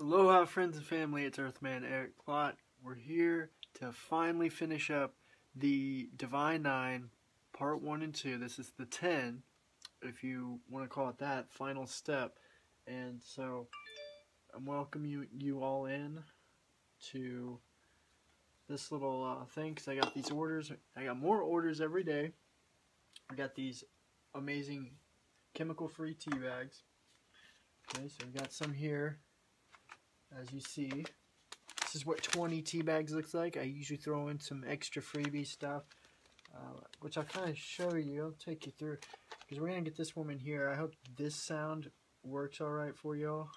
Aloha friends and family, it's Earthman Eric Plott. We're here to finally finish up the Divine 9 part 1 and 2. This is the 10, if you want to call it that, final step. And so I'm welcoming you all in to this little thing, because I got these orders. I got more orders every day. I got these amazing chemical-free tea bags. Okay, so we got some here. As you see, this is what 20 tea bags looks like. I usually throw in some extra freebie stuff, which I'll kind of show you. I'll take you through, because we're going to get this woman here. I hope this sound works alright for y'all.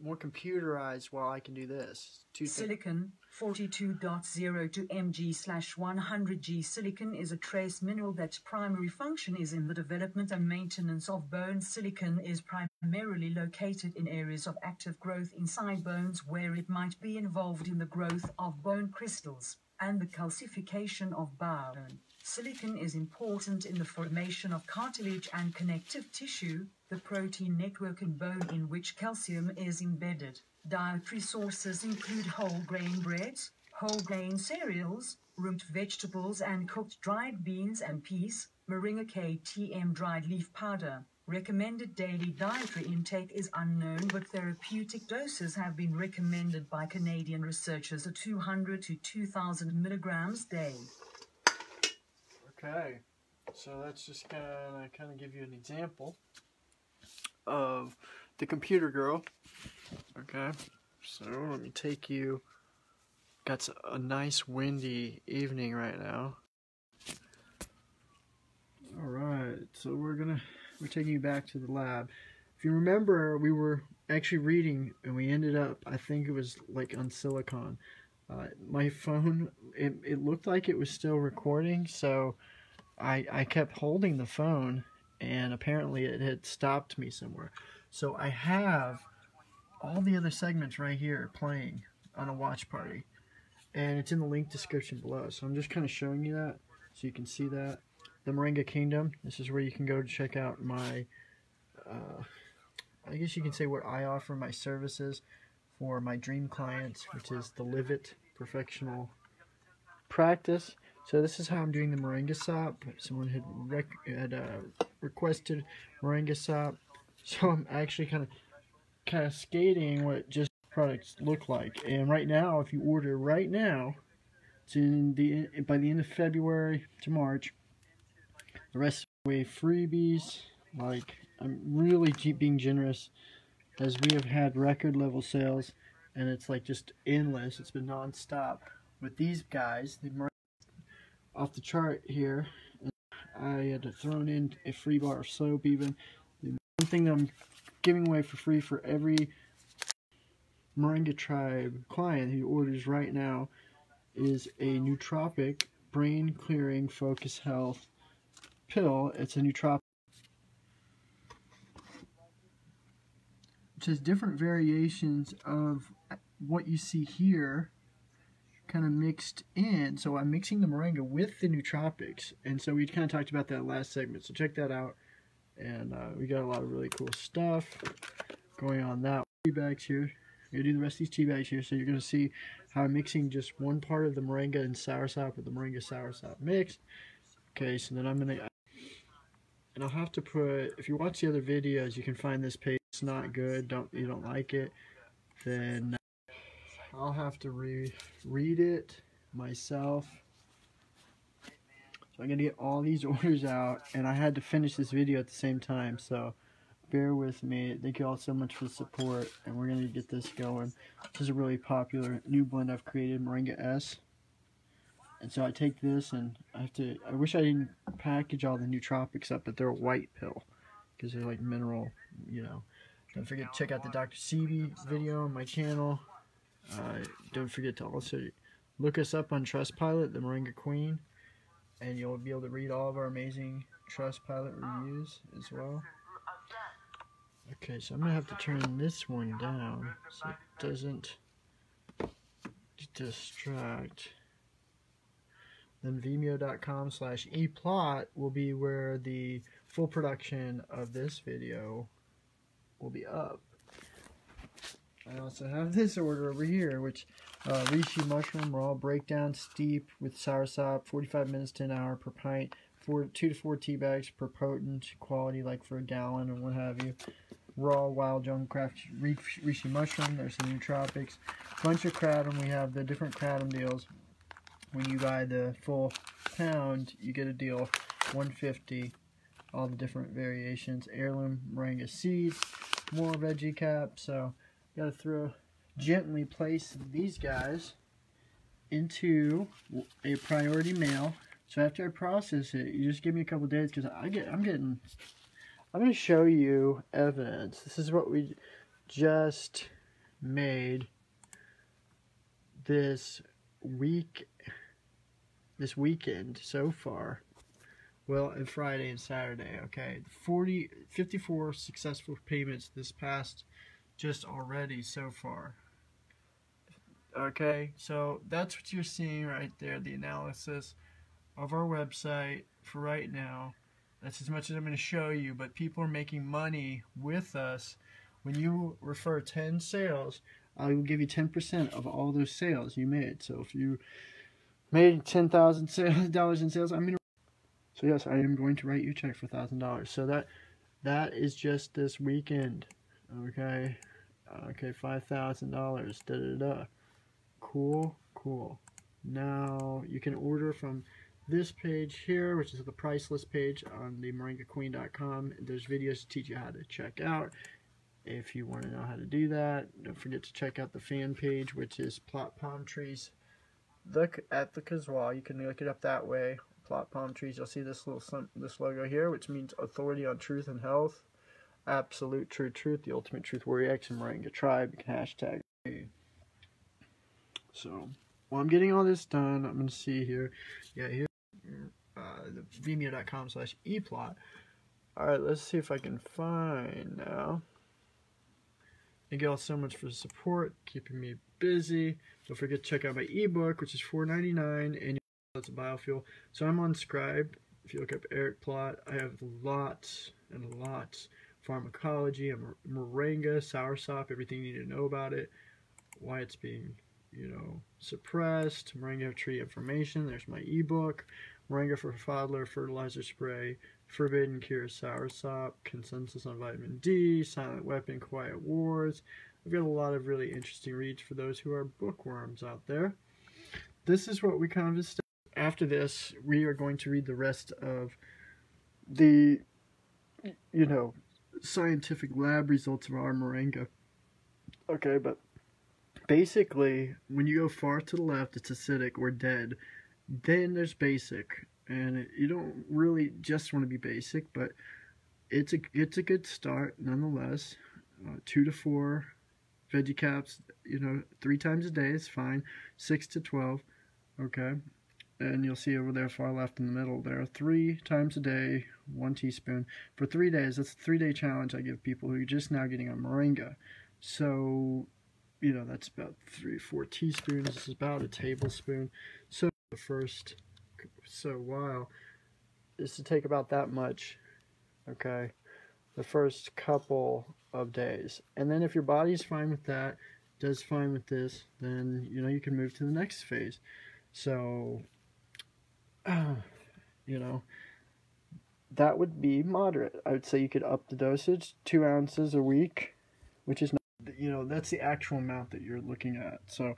More computerized while I can do this. Silicon 42.02 mg/100g. Silicon is a trace mineral that's primary function is in the development and maintenance of bones. Silicon is primarily located in areas of active growth inside bones where it might be involved in the growth of bone crystals and the calcification of bone. Silicon is important in the formation of cartilage and connective tissue, the protein network in bone in which calcium is embedded. Dietary sources include whole grain breads, whole grain cereals, root vegetables and cooked dried beans and peas. Moringa KTM dried leaf powder. Recommended daily dietary intake is unknown, but therapeutic doses have been recommended by Canadian researchers at 200 to 2,000 milligrams a day. Okay, so that's just kind of give you an example of the computer girl. Okay, so let me take you. Got a nice windy evening right now. All right, so we're taking you back to the lab. If you remember, we were actually reading, and we ended up, I think it was like on silicone. My phone, it looked like it was still recording, so I kept holding the phone, and apparently it had stopped me somewhere. So I have all the other segments right here playing on a watch party, and it's in the link description below. So I'm just kind of showing you that so you can see that. The Moringa Kingdom, this is where you can go to check out my, I guess you can say what I offer, my services for my dream clients, which is the Live It Perfectional Practice. So this is how I'm doing the Moringa sop. Someone had requested Moringa sop, so I'm actually kind of cascading what just products look like. And right now, if you order right now, it's by the end of February to March. The rest of the way freebies. Like, I'm really being generous, as we have had record level sales, and it's like just endless. It's been non-stop with these guys. The off the chart here, I had thrown in a free bar of soap. Even the one thing that I'm giving away for free for every Moringa Tribe client who orders right now is a nootropic brain clearing focus health pill. It's a nootropic which has different variations of what you see here, kind of mixed in. So I'm mixing the moringa with the nootropics, and so we kind of talked about that last segment, so check that out. And we got a lot of really cool stuff going on. That tea bags here, I'm gonna do the rest of these tea bags here, so you're gonna see how I'm mixing just one part of the moringa and soursop with the moringa soursop mix. Okay, so then I'm gonna, and I'll have to put, if you watch the other videos, you can find this page. It's not good, you don't like it, then I'll have to read it myself. So I'm going to get all these orders out, and I had to finish this video at the same time, so bear with me. Thank you all so much for the support, and we're going to get this going. This is a really popular new blend I've created, Moringa S. And so I take this, and I wish I didn't package all the nootropics up, but they're a white pill, because they're like mineral, you know. Don't forget to check out the Dr. Sebi video on my channel. Don't forget to also look us up on Trustpilot, the Moringa Queen, and you'll be able to read all of our amazing Trustpilot reviews as well. Okay, so I'm going to have to turn this one down so it doesn't distract. Then vimeo.com/eplot will be where the full production of this video will be up. I also have this order over here, which reishi mushroom raw breakdown steep with soursop, 45 minutes to an hour per pint, 2 to 4 tea bags per potent quality, like for a gallon or what have you. Raw wild young craft reishi mushroom. There's the new tropics. Bunch of kratom. We have the different kratom deals. When you buy the full pound, you get a deal, $150. All the different variations. Heirloom moringa seeds. More veggie caps. So you gotta gently place these guys into a priority mail. So after I process it, you just give me a couple days, because I'm going to show you evidence. This is what we just made this weekend so far. Well, and Friday and Saturday, okay. 54 successful payments this past just already so far. Okay, so that's what you're seeing right there, the analysis of our website for right now. That's as much as I'm going to show you, but people are making money with us. When you refer 10 sales, I will give you 10% of all those sales you made. So if you made $10,000 in sales, so yes, I am going to write you a check for $1,000. So that is just this weekend. Okay, $5,000. Da da da. Cool. Now you can order from this page here, which is the price list page on the MoringaQueen.com. There's videos to teach you how to check out. If you want to know how to do that, don't forget to check out the fan page, which is Plot Palm Trees. Look at the Kazwa. You can look it up that way. Plot Palm Trees. You'll see this logo here, which means authority on truth and health. Absolute true truth. The ultimate truth warrior X and Moringa tribe. You can hashtag. So while I'm getting all this done, I'm going to see here. Yeah, here. The vimeo.com/eplot. Alright, let's see if I can find now. Thank you all so much for the support, keeping me busy. Don't forget to check out my ebook, which is $4.99, and it's a biofuel. So I'm on Scribe. If you look up Eric Plot, I have lots and lots. Pharmacology, and moringa, soursop, everything you need to know about it, why it's being, suppressed, moringa tree information. There's my ebook, moringa for toddler, fertilizer spray, forbidden cure soursop, consensus on vitamin D, silent weapon, quiet wars. I've got a lot of really interesting reads for those who are bookworms out there. This is what we kind of studied. After this, we are going to read the rest of the, scientific lab results of our moringa. Okay, but basically, when you go far to the left, it's acidic or dead. Then there's basic, and you don't really just want to be basic, but it's a good start nonetheless. 2 to 4 veggie caps, 3 times a day is fine. 6 to 12, okay. And you'll see over there far left in the middle there, 3 times a day, 1 teaspoon for 3 days. That's a 3-day challenge I give people who are just now getting on moringa. So, that's about 3-4 teaspoons. This is about a tablespoon. So the first while is to take about that much, okay, the first couple of days. And then if your body's fine with that, does fine with this, then, you can move to the next phase. So, that would be moderate. I would say you could up the dosage 2 ounces a week, which is not, that's the actual amount that you're looking at. So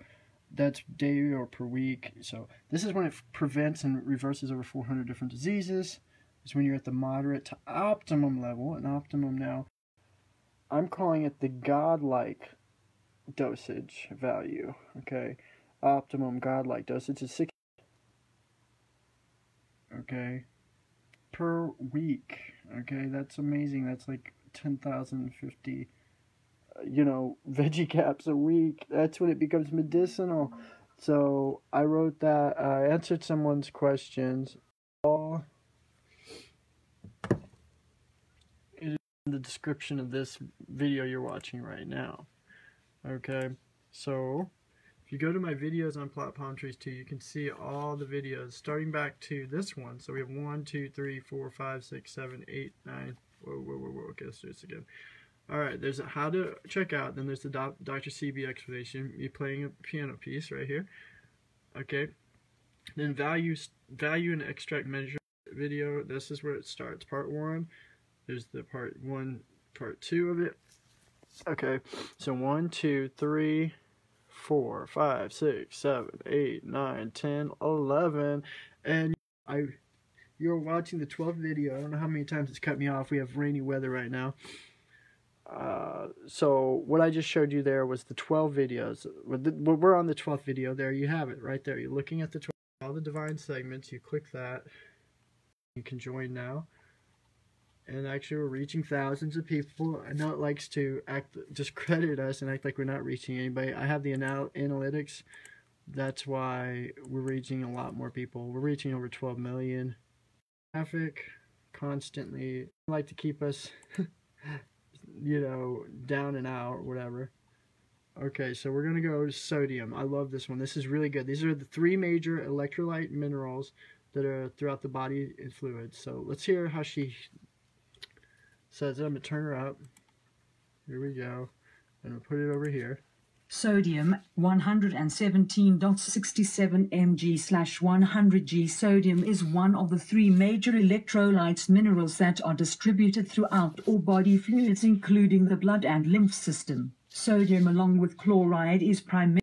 that's daily or per week. So this is when it prevents and reverses over 400 different diseases. It's when you're at the moderate to optimum level. And optimum now, I'm calling it the godlike dosage value. Okay, optimum godlike dosage is 6. Okay, per week. Okay, that's amazing. That's like 10,050, veggie caps a week. That's when it becomes medicinal. So I wrote that. I answered someone's questions. All is in the description of this video you're watching right now. Okay, so if you go to my videos on Plot Palm Trees too, you can see all the videos starting back to this one. So we have 1, 2, 3, 4, 5, 6, 7, 8, 9. Whoa. Okay, let's do this again. Alright, there's a how to check out, then there's the Dr. CB explanation, me playing a piano piece right here. Okay. Then value and extract measure video. This is where it starts. Part 1. There's the part 1, part 2 of it. Okay. So 1, 2, 3, 4, 5, 6, 7, 8, 9, 10, 11. And you're watching the 12th video. I don't know how many times it's cut me off. We have rainy weather right now. So what I just showed you there was the 12 videos. We're on the 12th video. There you have it, right there. You're looking at the 12, all the divine segments. You click that. You can join now. And actually, we're reaching thousands of people. I know it likes to discredit us and act like we're not reaching anybody. I have the analytics. That's why we're reaching a lot more people. We're reaching over 12 million. Traffic constantly. I like to keep us you know, down and out or whatever. Okay, so we're going to go to sodium. I love this one. This is really good. These are the 3 major electrolyte minerals that are throughout the body and fluids. So let's hear how she says it. I'm going to turn her up. Here we go. I'm going to put it over here. Sodium 117.67 mg/100 g. Sodium is one of the 3 major electrolytes minerals that are distributed throughout all body fluids, including the blood and lymph system. Sodium, along with chloride, is primarily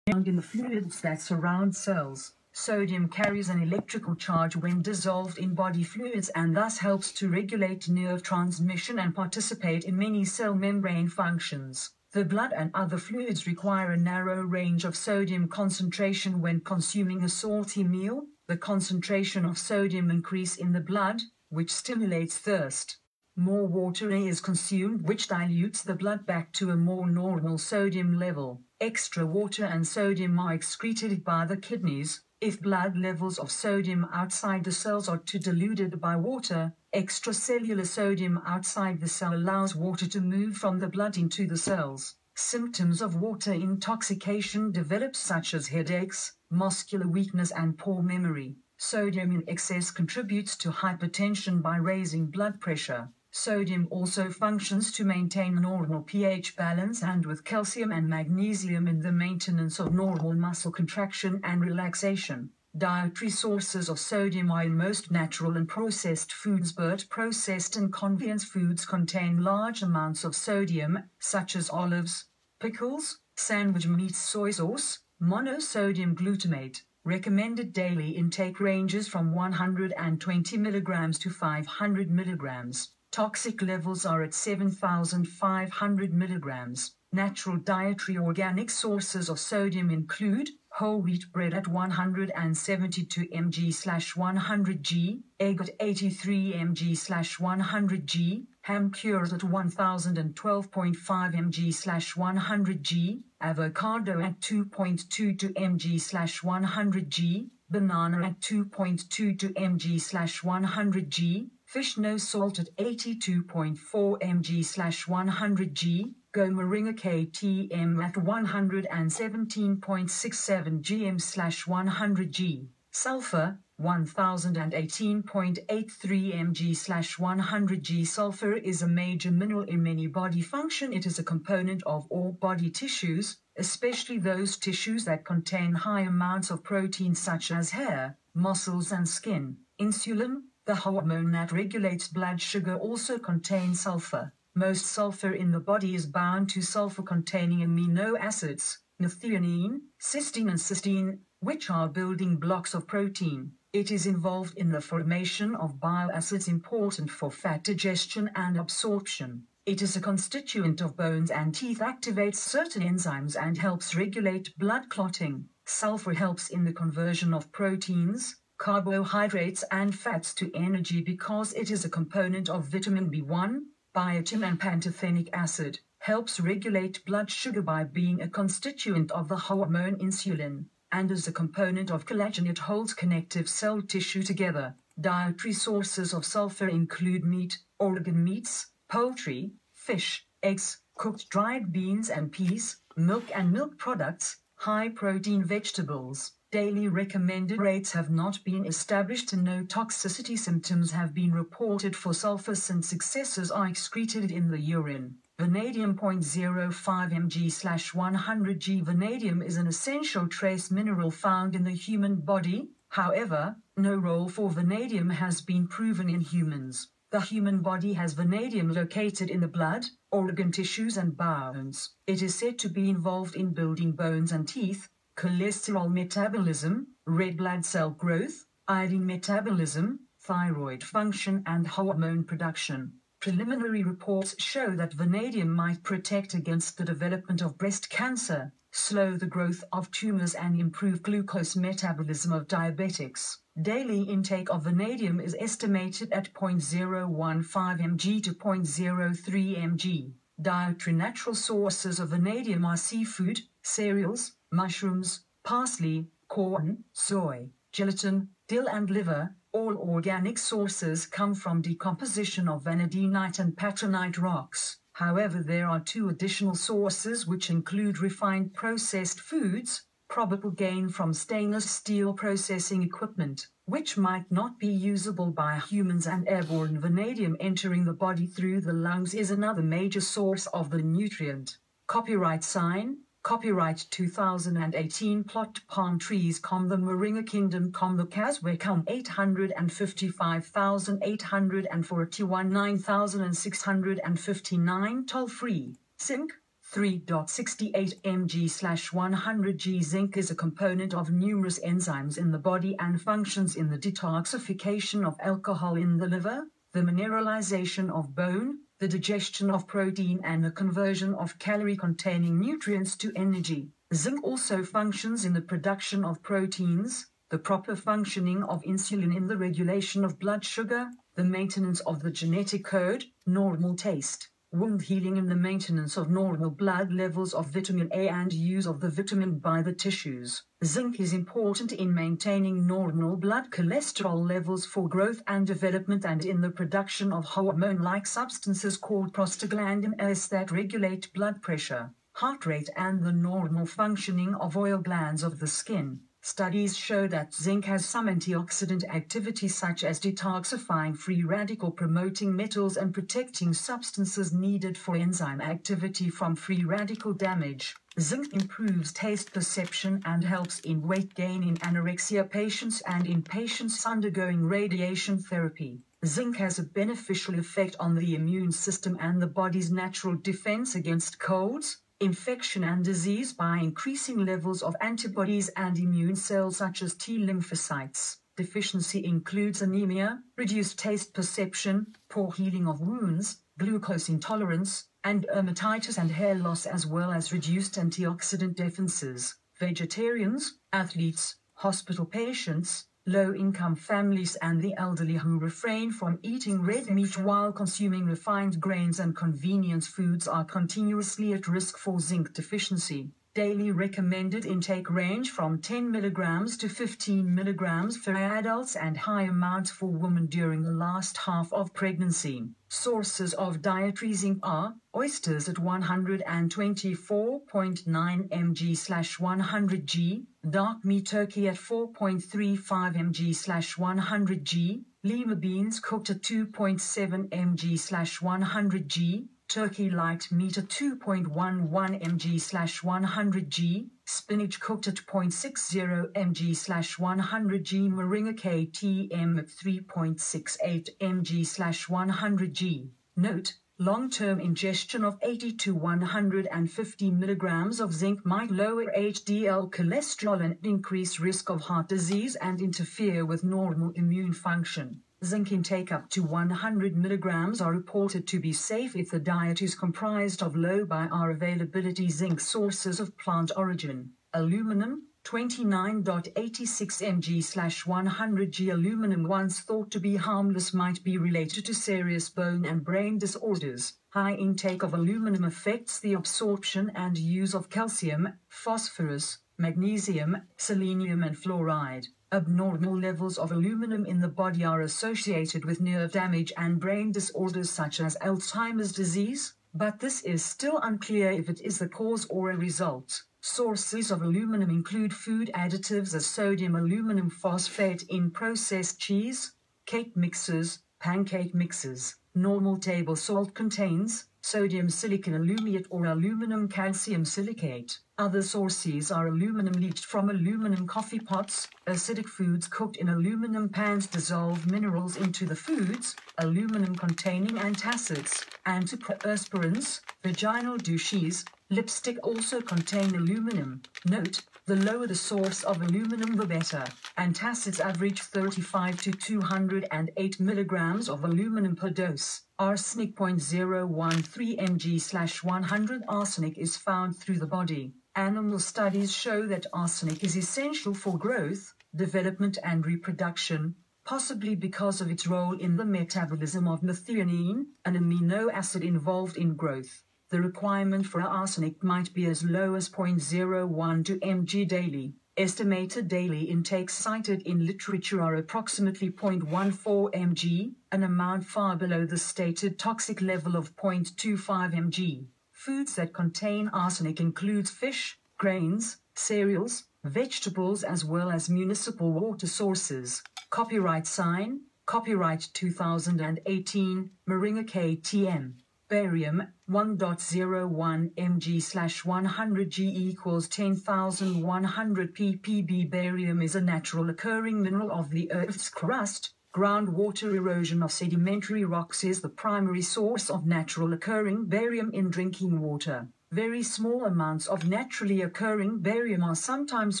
found in the fluids that surround cells. Sodium carries an electrical charge when dissolved in body fluids and thus helps to regulate nerve transmission and participate in many cell membrane functions. The blood and other fluids require a narrow range of sodium concentration when consuming a salty meal. The concentration of sodium increases in the blood, which stimulates thirst. More water is consumed, which dilutes the blood back to a more normal sodium level. Extra water and sodium are excreted by the kidneys. If blood levels of sodium outside the cells are too diluted by water, extracellular sodium outside the cell allows water to move from the blood into the cells. Symptoms of water intoxication develop, such as headaches, muscular weakness, and poor memory. Sodium in excess contributes to hypertension by raising blood pressure. Sodium also functions to maintain normal pH balance and with calcium and magnesium in the maintenance of normal muscle contraction and relaxation. Dietary sources of sodium are in most natural and processed foods, but processed and convenience foods contain large amounts of sodium, such as olives, pickles, sandwich meat, soy sauce, monosodium glutamate. Recommended daily intake ranges from 120 milligrams to 500 milligrams. Toxic levels are at 7,500 milligrams. Natural dietary organic sources of sodium include whole wheat bread at 172 mg/100 g, egg at 83 mg/100 g, ham cured at 1012.5 mg/100 g, avocado at 2.22 mg/100 g, banana at 2.22 mg/100 g, fish no salt at 82.4 mg/100 g, go Moringa KTM at 117.67 gm/100 g, sulfur 1018.83 mg/100 g. Sulfur is a major mineral in many body function. It is a component of all body tissues, especially those tissues that contain high amounts of protein such as hair, muscles and skin. Insulin, the hormone that regulates blood sugar, also contains sulfur. Most sulfur in the body is bound to sulfur-containing amino acids, methionine, cysteine and cysteine, which are building blocks of protein. It is involved in the formation of bile acids important for fat digestion and absorption. It is a constituent of bones and teeth, activates certain enzymes and helps regulate blood clotting. Sulfur helps in the conversion of proteins, carbohydrates and fats to energy because it is a component of vitamin B1, biotin and pantothenic acid, helps regulate blood sugar by being a constituent of the hormone insulin, and as a component of collagen it holds connective cell tissue together. Dietary sources of sulfur include meat, organ meats, poultry, fish, eggs, cooked dried beans and peas, milk and milk products, high-protein vegetables. Daily recommended rates have not been established and no toxicity symptoms have been reported for sulfur since excesses are excreted in the urine. Vanadium 0.05 mg/100 g. Vanadium is an essential trace mineral found in the human body. However, no role for vanadium has been proven in humans. The human body has vanadium located in the blood, organ tissues and bones. It is said to be involved in building bones and teeth, cholesterol metabolism, red blood cell growth, iodine metabolism, thyroid function and hormone production. Preliminary reports show that vanadium might protect against the development of breast cancer, slow the growth of tumors and improve glucose metabolism of diabetics. Daily intake of vanadium is estimated at 0.015 mg to 0.03 mg. Dietary natural sources of vanadium are seafood, cereals, mushrooms, parsley, corn, soy, gelatin, dill and liver. All organic sources come from decomposition of vanadinite and patronite rocks. However, there are two additional sources which include refined processed foods, probable gain from stainless steel processing equipment, which might not be usable by humans, and airborne vanadium entering the body through the lungs is another major source of the nutrient. Copyright sign. Copyright 2018 Plot palm trees, the Moringa Kingdom, the Casway, 855,841 9659 toll free. Zinc 3.68 mg/100 g. Zinc is a component of numerous enzymes in the body and functions in the detoxification of alcohol in the liver, the mineralization of bone, the digestion of protein and the conversion of calorie-containing nutrients to energy. Zinc also functions in the production of proteins, the proper functioning of insulin in the regulation of blood sugar, the maintenance of the genetic code, normal taste, wound healing and the maintenance of normal blood levels of vitamin A and use of the vitamin by the tissues. Zinc is important in maintaining normal blood cholesterol levels for growth and development and in the production of hormone-like substances called prostaglandins that regulate blood pressure, heart rate and the normal functioning of oil glands of the skin. Studies show that zinc has some antioxidant activity such as detoxifying free radical, promoting metals and protecting substances needed for enzyme activity from free radical damage. Zinc improves taste perception and helps in weight gain in anorexia patients and in patients undergoing radiation therapy. Zinc has a beneficial effect on the immune system and the body's natural defense against colds, infection and disease by increasing levels of antibodies and immune cells such as T lymphocytes. Deficiency includes anemia, reduced taste perception, poor healing of wounds, glucose intolerance, and dermatitis and hair loss, as well as reduced antioxidant defenses. Vegetarians, athletes, hospital patients, low-income families and the elderly who refrain from eating red meat while consuming refined grains and convenience foods are continuously at risk for zinc deficiency. Daily recommended intake range from 10 mg to 15 mg for adults and high amounts for women during the last half of pregnancy. Sources of dietary zinc are oysters at 124.9 mg/100 g, dark meat turkey at 4.35 mg/100 g, lima beans cooked at 2.7 mg/100 g, turkey light meat at 2.11 mg/100 g, spinach cooked at 0.60 mg/100 g, moringa KTM at 3.68 mg/100 g. Note: long-term ingestion of 80 to 150 mg of zinc might lower HDL cholesterol and increase risk of heart disease and interfere with normal immune function. Zinc intake up to 100 mg are reported to be safe if the diet is comprised of low bioavailability zinc sources of plant origin. Aluminum, 29.86 mg/100 g. Aluminum, once thought to be harmless, might be related to serious bone and brain disorders. High intake of aluminum affects the absorption and use of calcium, phosphorus, magnesium, selenium and fluoride. Abnormal levels of aluminum in the body are associated with nerve damage and brain disorders such as Alzheimer's disease, but this is still unclear if it is the cause or a result. Sources of aluminum include food additives as sodium aluminum phosphate in processed cheese, cake mixes, pancake mixes. Normal table salt contains sodium silicon aluminate or aluminum calcium silicate. Other sources are aluminum leached from aluminum coffee pots, acidic foods cooked in aluminum pans dissolve minerals into the foods, aluminum containing antacids, antiperspirants, vaginal douches, lipstick also contain aluminum. Note, the lower the source of aluminum the better. Antacids average 35 to 208 milligrams of aluminum per dose. Arsenic 0.013 mg/100. Arsenic is found through the body. Animal studies show that arsenic is essential for growth, development and reproduction, possibly because of its role in the metabolism of methionine, an amino acid involved in growth. The requirement for arsenic might be as low as 0.012 mg daily. Estimated daily intakes cited in literature are approximately 0.14 mg, an amount far below the stated toxic level of 0.25 mg. Foods that contain arsenic include fish, grains, cereals, vegetables as well as municipal water sources. Copyright sign, copyright 2018, Moringa KTM. Barium, 1.01 mg/100 g equals 10,100 ppb. Barium is a natural occurring mineral of the Earth's crust. Groundwater erosion of sedimentary rocks is the primary source of natural occurring barium in drinking water. Very small amounts of naturally occurring barium are sometimes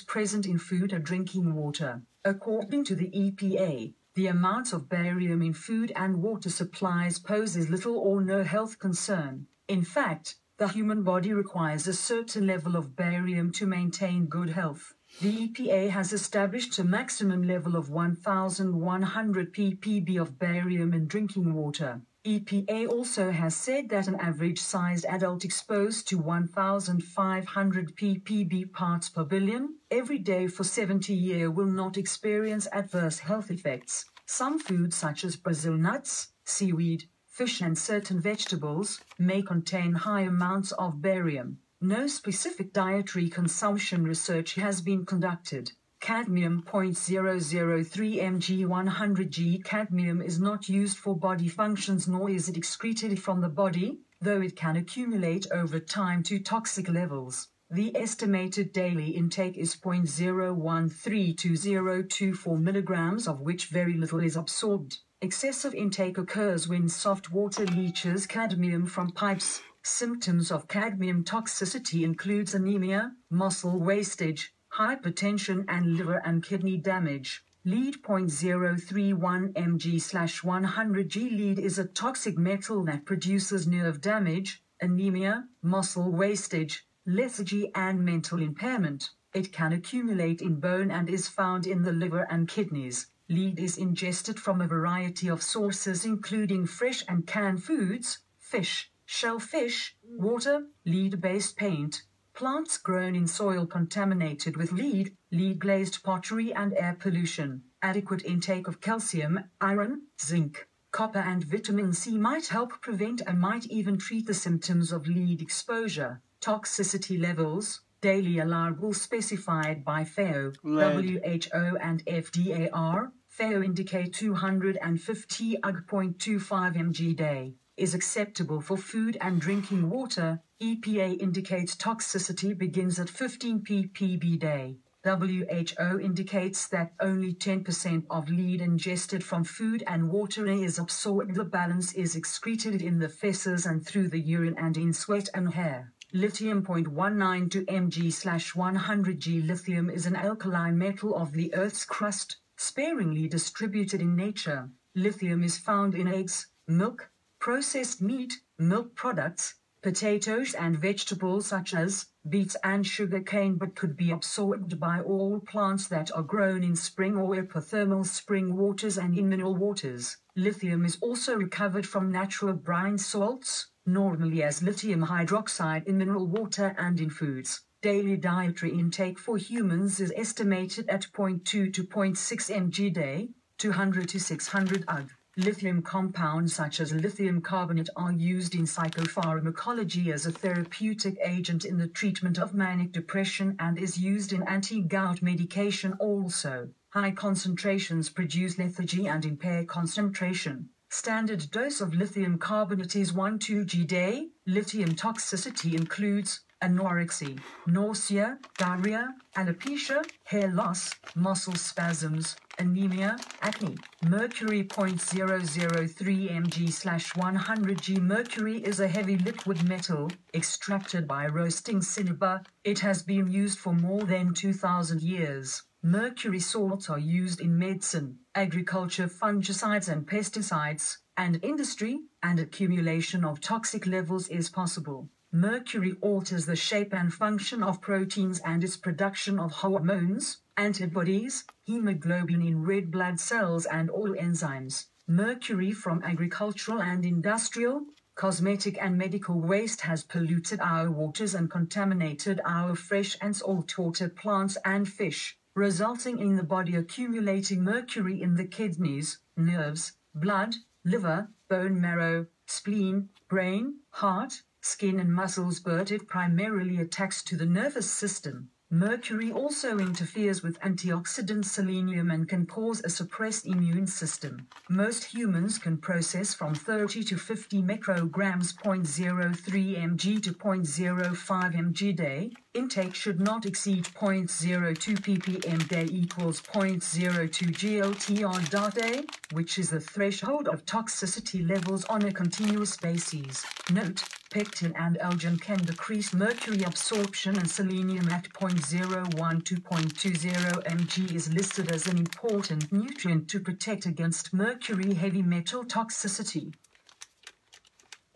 present in food or drinking water. According to the EPA, the amounts of barium in food and water supplies poses little or no health concern. In fact, the human body requires a certain level of barium to maintain good health. The EPA has established a maximum level of 1,100 ppb of barium in drinking water. EPA also has said that an average-sized adult exposed to 1,500 ppb parts per billion every day for 70 years will not experience adverse health effects. Some foods such as Brazil nuts, seaweed, fish and certain vegetables may contain high amounts of barium. No specific dietary consumption research has been conducted. Cadmium 0.003 mg/100 g. Cadmium is not used for body functions nor is it excreted from the body, though it can accumulate over time to toxic levels. The estimated daily intake is 0.013 to 0.024 milligrams, of which very little is absorbed. Excessive intake occurs when soft water leaches cadmium from pipes. Symptoms of cadmium toxicity includes anemia, muscle wastage, hypertension and liver and kidney damage. Lead 0.031 mg/100 g. Lead is a toxic metal that produces nerve damage, anemia, muscle wastage, lethargy and mental impairment. It can accumulate in bone and is found in the liver and kidneys. Lead is ingested from a variety of sources including fresh and canned foods, fish, shellfish, water, lead-based paint, plants grown in soil contaminated with lead, lead-glazed pottery and air pollution. Adequate intake of calcium, iron, zinc, copper and vitamin C might help prevent and might even treat the symptoms of lead exposure. Toxicity levels, daily allowable specified by FAO, WHO and FDAR. FAO indicate 250 ug.25 mg day. Is acceptable for food and drinking water. EPA indicates toxicity begins at 15 ppb day. WHO indicates that only 10% of lead ingested from food and water is absorbed. The balance is excreted in the feces and through the urine and in sweat and hair. Lithium 0.192 mg/100 g. Lithium is an alkali metal of the Earth's crust, sparingly distributed in nature. Lithium is found in eggs, milk, processed meat, milk products, potatoes and vegetables such as beets and sugarcane, but could be absorbed by all plants that are grown in spring or epithermal spring waters and in mineral waters. Lithium is also recovered from natural brine salts, normally as lithium hydroxide in mineral water and in foods. Daily dietary intake for humans is estimated at 0.2 to 0.6 mg day, 200 to 600 ug. Lithium compounds such as lithium carbonate are used in psychopharmacology as a therapeutic agent in the treatment of manic depression and is used in anti-gout medication also. High concentrations produce lethargy and impair concentration. Standard dose of lithium carbonate is 1-2 g day. Lithium toxicity includes anorexia, nausea, diarrhea, alopecia, hair loss, muscle spasms, anemia, acne. Mercury 0.003 mg/100 g. Mercury is a heavy liquid metal extracted by roasting cinnabar. It has been used for more than 2,000 years. Mercury salts are used in medicine, agriculture, fungicides and pesticides, and industry, and accumulation of toxic levels is possible. Mercury alters the shape and function of proteins and its production of hormones, antibodies, hemoglobin in red blood cells and all enzymes. Mercury from agricultural and industrial, cosmetic and medical waste has polluted our waters and contaminated our fresh and saltwater plants and fish, resulting in the body accumulating mercury in the kidneys, nerves, blood, liver, bone marrow, spleen, brain, heart, skin and muscles, but it primarily attacks to the nervous system. Mercury also interferes with antioxidant selenium and can cause a suppressed immune system. Most humans can process from 30 to 50 micrograms 0.03 mg to 0.05 mg day. Intake should not exceed 0.02 ppm day equals 0.02 GLTR day, which is the threshold of toxicity levels on a continuous basis. Note, pectin and elgin can decrease mercury absorption, and selenium at 0.01 to 0.20 mg is listed as an important nutrient to protect against mercury heavy metal toxicity.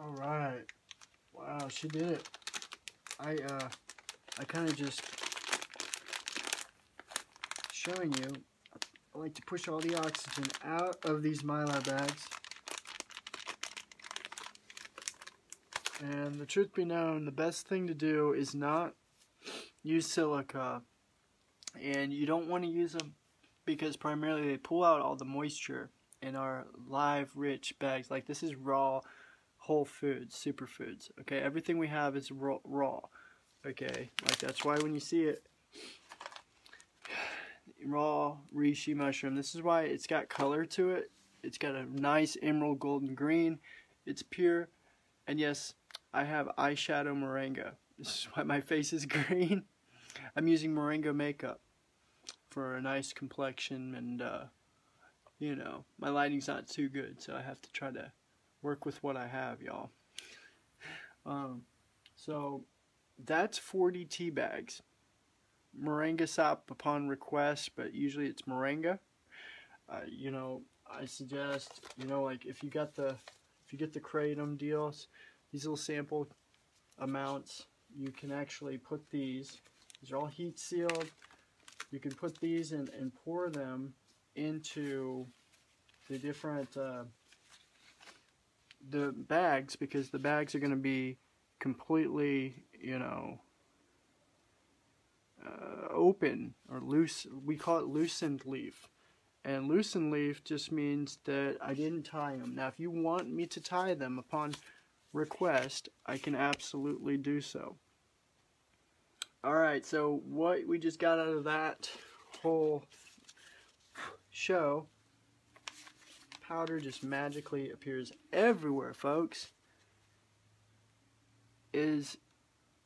All right. Wow, she did it. I kind of just showing you. I like to push all the oxygen out of these Mylar bags. And the truth be known, the best thing to do is not use silica. And you don't want to use them because primarily they pull out all the moisture in our live, rich bags. Like this is raw, whole foods, superfoods. Okay, everything we have is raw. Okay, like that's why when you see it, raw reishi mushroom, this is why it's got color to it. It's got a nice emerald golden green. It's pure. And yes, I have eyeshadow Moringa. This is why my face is green. I'm using Moringa makeup for a nice complexion, and you know, my lighting's not too good, so I have to try to work with what I have, y'all. So that's 40 tea bags. Moringa sap upon request, but usually it's Moringa. You know, I suggest, you know, like if you get the kratom deals, these little sample amounts, you can actually put these are all heat sealed. You can put these in and pour them into the different the bags, because the bags are going to be completely, you know, open or loose. We call it loosened leaf. And loosened leaf just means that I didn't tie them. Now if you want me to tie them upon request, I can absolutely do so. Alright, so what we just got out of that whole show, powder just magically appears everywhere, folks, is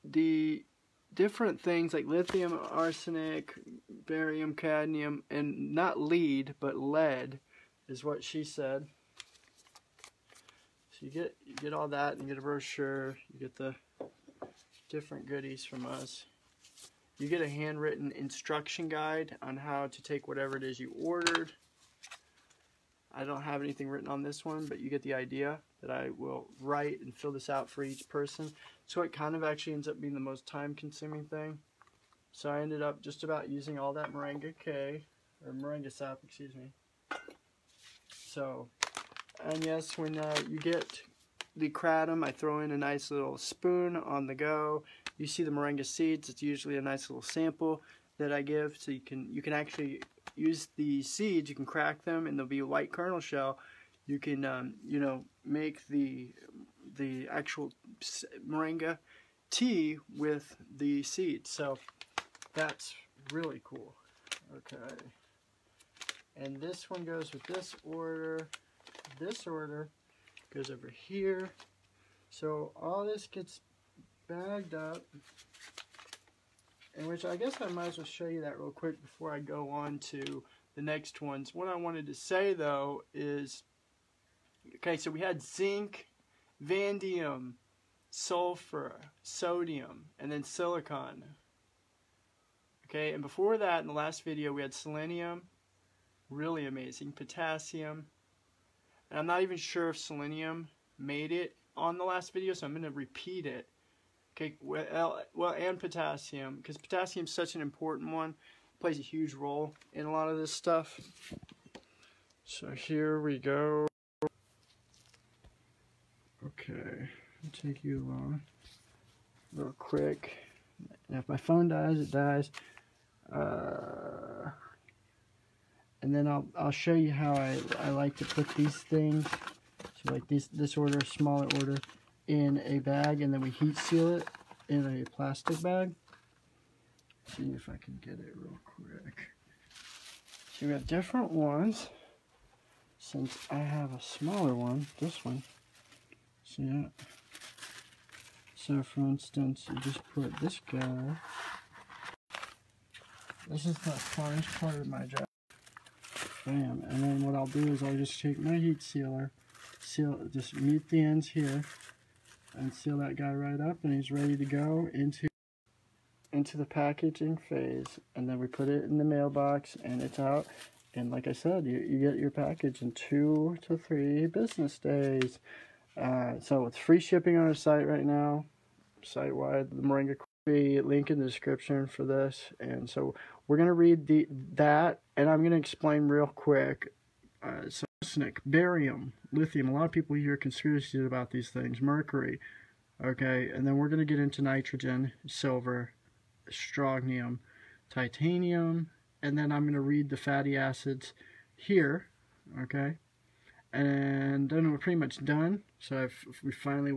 the different things like lithium, arsenic, barium, cadmium, and not lead, but lead is what she said. So you get all that, and you get a brochure, you get the different goodies from us. You get a handwritten instruction guide on how to take whatever it is you ordered. I don't have anything written on this one, but you get the idea that I will write and fill this out for each person. So it kind of actually ends up being the most time-consuming thing. So I ended up just about using all that Moringa Moringa sap, excuse me. So, and yes, when you get the kratom, I throw in a nice little spoon on the go. You see the Moringa seeds, it's usually a nice little sample that I give, so you can actually use the seeds, you can crack them and there'll be a white kernel shell. You can you know, make the actual Moringa tea with the seeds. So that's really cool. Okay. And this one goes with this order. this order goes over here. So all this gets bagged up, in which I guess I might as well show you that real quick before I go on to the next ones. What I wanted to say though is, okay, so we had zinc, vanadium, sulfur, sodium, and then silicon. Okay, and before that, in the last video, we had selenium, really amazing, potassium, and I'm not even sure if selenium made it on the last video, so I'm going to repeat it. Okay, well, and potassium, because potassium is such an important one, plays a huge role in a lot of this stuff. So here we go. Okay, I'll take you along real quick. And if my phone dies, it dies. And then I'll show you how I like to put these things. So like this order, smaller order, in a bag, and then we heat seal it in a plastic bag. See if I can get it real quick. So we have different ones. Since I have a smaller one, this one. See that? So for instance, you just put this guy. This is the funnest part of my job. Bam. And then what I'll do is I'll just take my heat sealer, just meet the ends here, and seal that guy right up, and he's ready to go into the packaging phase. And then we put it in the mailbox, and it's out. And like I said, you get your package in 2 to 3 business days. So it's free shipping on our site right now, site-wide. The Moringa link in the description for this. And so we're going to read that, and I'm going to explain real quick. So arsenic, barium, lithium. A lot of people hear conspiracies about these things. Mercury. Okay, and then we're going to get into nitrogen, silver, strontium, titanium, and then I'm going to read the fatty acids here. Okay, and then we're pretty much done. So we'll finally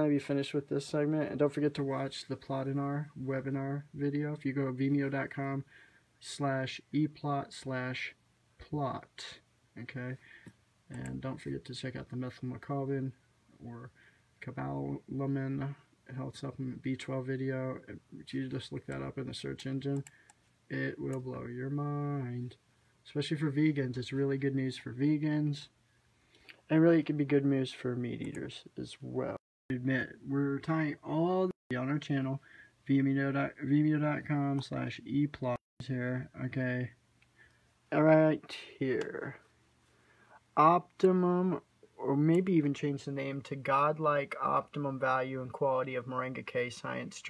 be finished with this segment. And don't forget to watch the plot in our webinar video. If you go to vimeo.com/eplot/plot, okay, and don't forget to check out the methylmecobin or cobalamin health supplement B12 video. If you just look that up in the search engine, it will blow your mind. Especially for vegans, it's really good news for vegans. And really, it can be good news for meat eaters as well. Admit, we're tying all the on our channel, vimeo.com/eplot here. Okay, right here. Optimum, or maybe even change the name to Godlike Optimum Value and Quality of Moringa K Science.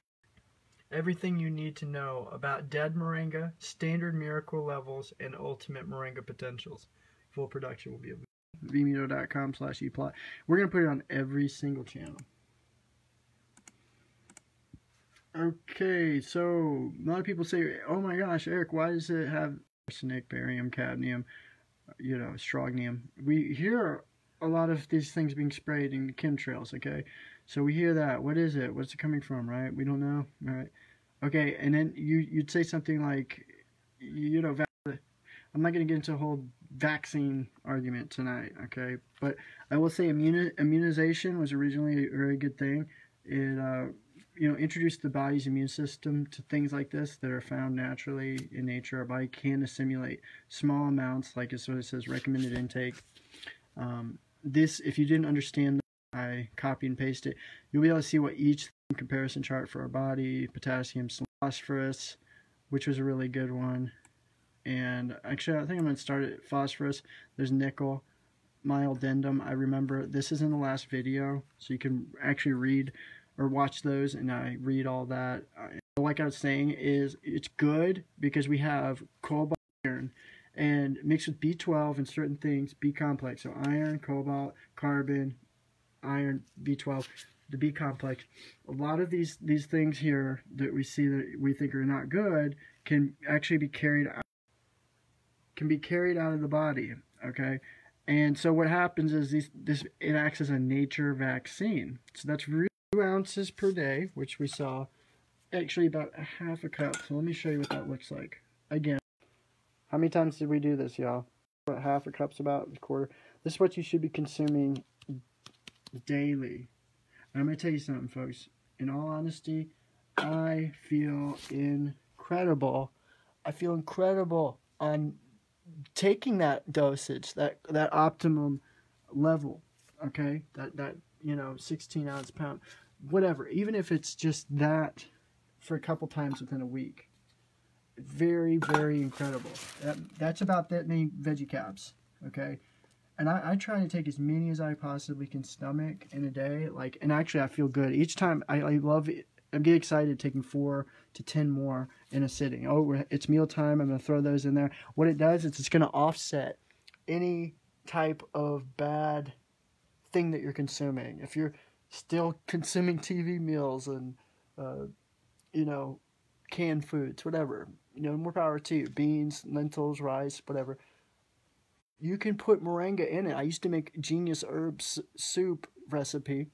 Everything you need to know about dead moringa, standard miracle levels, and ultimate moringa potentials. Full production will be available. vimeo.com/eplot. We're going to put it on every single channel. Okay, so a lot of people say, oh my gosh, Eric, why does it have arsenic, barium, cadmium, strontium? We hear a lot of these things being sprayed in chemtrails, okay? So we hear that. What is it? What's it coming from, right? We don't know, right? Okay, and then you'd say something like, I'm not going to get into a whole vaccine argument tonight, okay? But I will say immunization was originally a very good thing. It, introduced the body's immune system to things like this that are found naturally in nature. Our body can assimilate small amounts, like it's what it says, recommended intake. This, if you didn't understand, I copy and paste it. You'll be able to see what each comparison chart for our body, potassium, phosphorus, which was a really good one. And actually, I think I'm going to start at phosphorus. There's nickel, myelodendum. I remember this is in the last video, so you can actually read or watch those, and I read all that. Like I was saying, is it's good because we have cobalt, iron, and mixed with B12 and certain things, B complex. So iron, cobalt, carbon, iron, B12, the B complex. A lot of these things here that we see that we think are not good can actually be carried out. Can be carried out of the body, okay? And so what happens is it acts as a nature vaccine. So that's really 2 ounces per day, which we saw actually about a half a cup. So let me show you what that looks like. Again, how many times did we do this, y'all? What half a cup's about? A quarter. This is what you should be consuming daily. And I'm going to tell you something, folks. In all honesty, I feel incredible. I feel incredible on taking that dosage, that optimum level, okay? That 16-ounce pound, whatever. Even if it's just that for a couple times within a week. Very, very incredible. That's about that many veggie caps, okay? And I try to take as many as I possibly can stomach in a day. And actually I feel good. Each time I love it. I get excited taking 4 to 10 more in a sitting. Oh, it's mealtime. I'm going to throw those in there. What it does is it's going to offset any type of bad thing that you're consuming. If you're still consuming TV meals and, canned foods, whatever, more power to you. Beans, lentils, rice, whatever. You can put moringa in it. I used to make genius herbs soup recipe,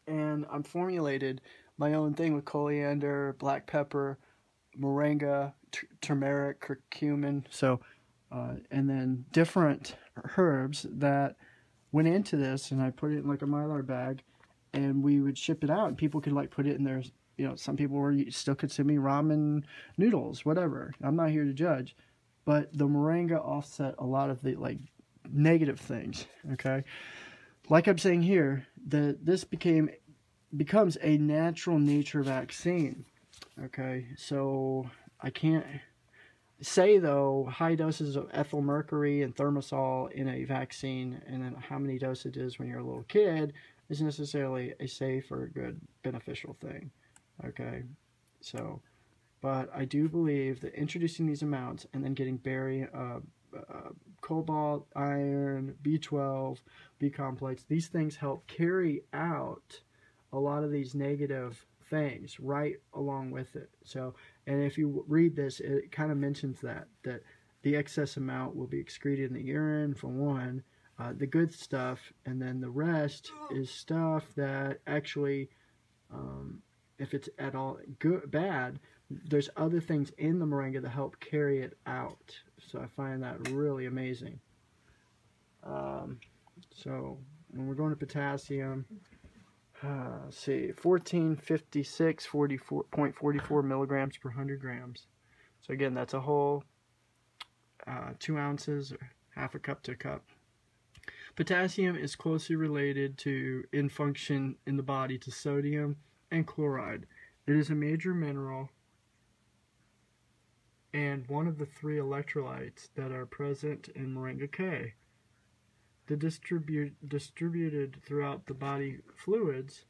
and I'm formulated my own thing with coriander, black pepper, moringa, turmeric, curcumin, and then different herbs that went into this, and I put it in like a Mylar bag, and we would ship it out, and people could put it in their, some people were still consuming ramen noodles, whatever. I'm not here to judge, but the moringa offset a lot of the negative things, okay? Like I'm saying here, this becomes a natural nature vaccine, okay? So I can't say, though, high doses of ethyl mercury and thimerosal in a vaccine and then how many dosages when you're a little kid is necessarily a safe or good beneficial thing, okay? So, but I do believe that introducing these amounts and then getting cobalt, iron, B12, B complex, these things help carry out a lot of these negative things right along with it. So, and if you read this, it kind of mentions that the excess amount will be excreted in the urine for one, the good stuff, and then the rest is stuff that actually, if it's at all bad, there's other things in the moringa that help carry it out. So I find that really amazing. So when we're going to potassium, let's see, 1456, 44.44 milligrams per 100 grams. So again, that's a whole 2 ounces, or half a cup to a cup. Potassium is closely related in function in the body to sodium and chloride. It is a major mineral and one of the 3 electrolytes that are present in Moringa K. The distributed throughout the body fluids.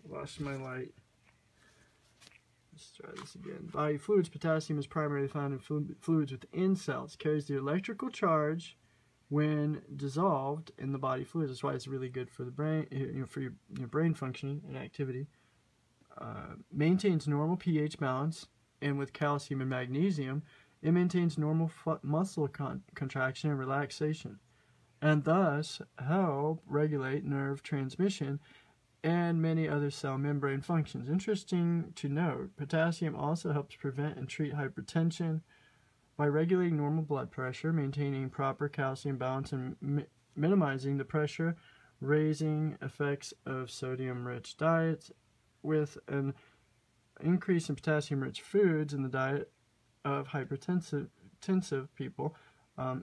Lost my light. Let's try this again. Body fluids. Potassium is primarily found in fluids within cells. Carries the electrical charge when dissolved in the body fluids. That's why it's really good for the brain, for your brain functioning and activity. Maintains normal pH balance, and with calcium and magnesium, it maintains normal muscle contraction and relaxation, and thus help regulate nerve transmission and many other cell membrane functions. Interesting to note, potassium also helps prevent and treat hypertension by regulating normal blood pressure, maintaining proper calcium balance, and minimizing the pressure raising effects of sodium-rich diets. With an increase in potassium-rich foods in the diet of hypertensive people,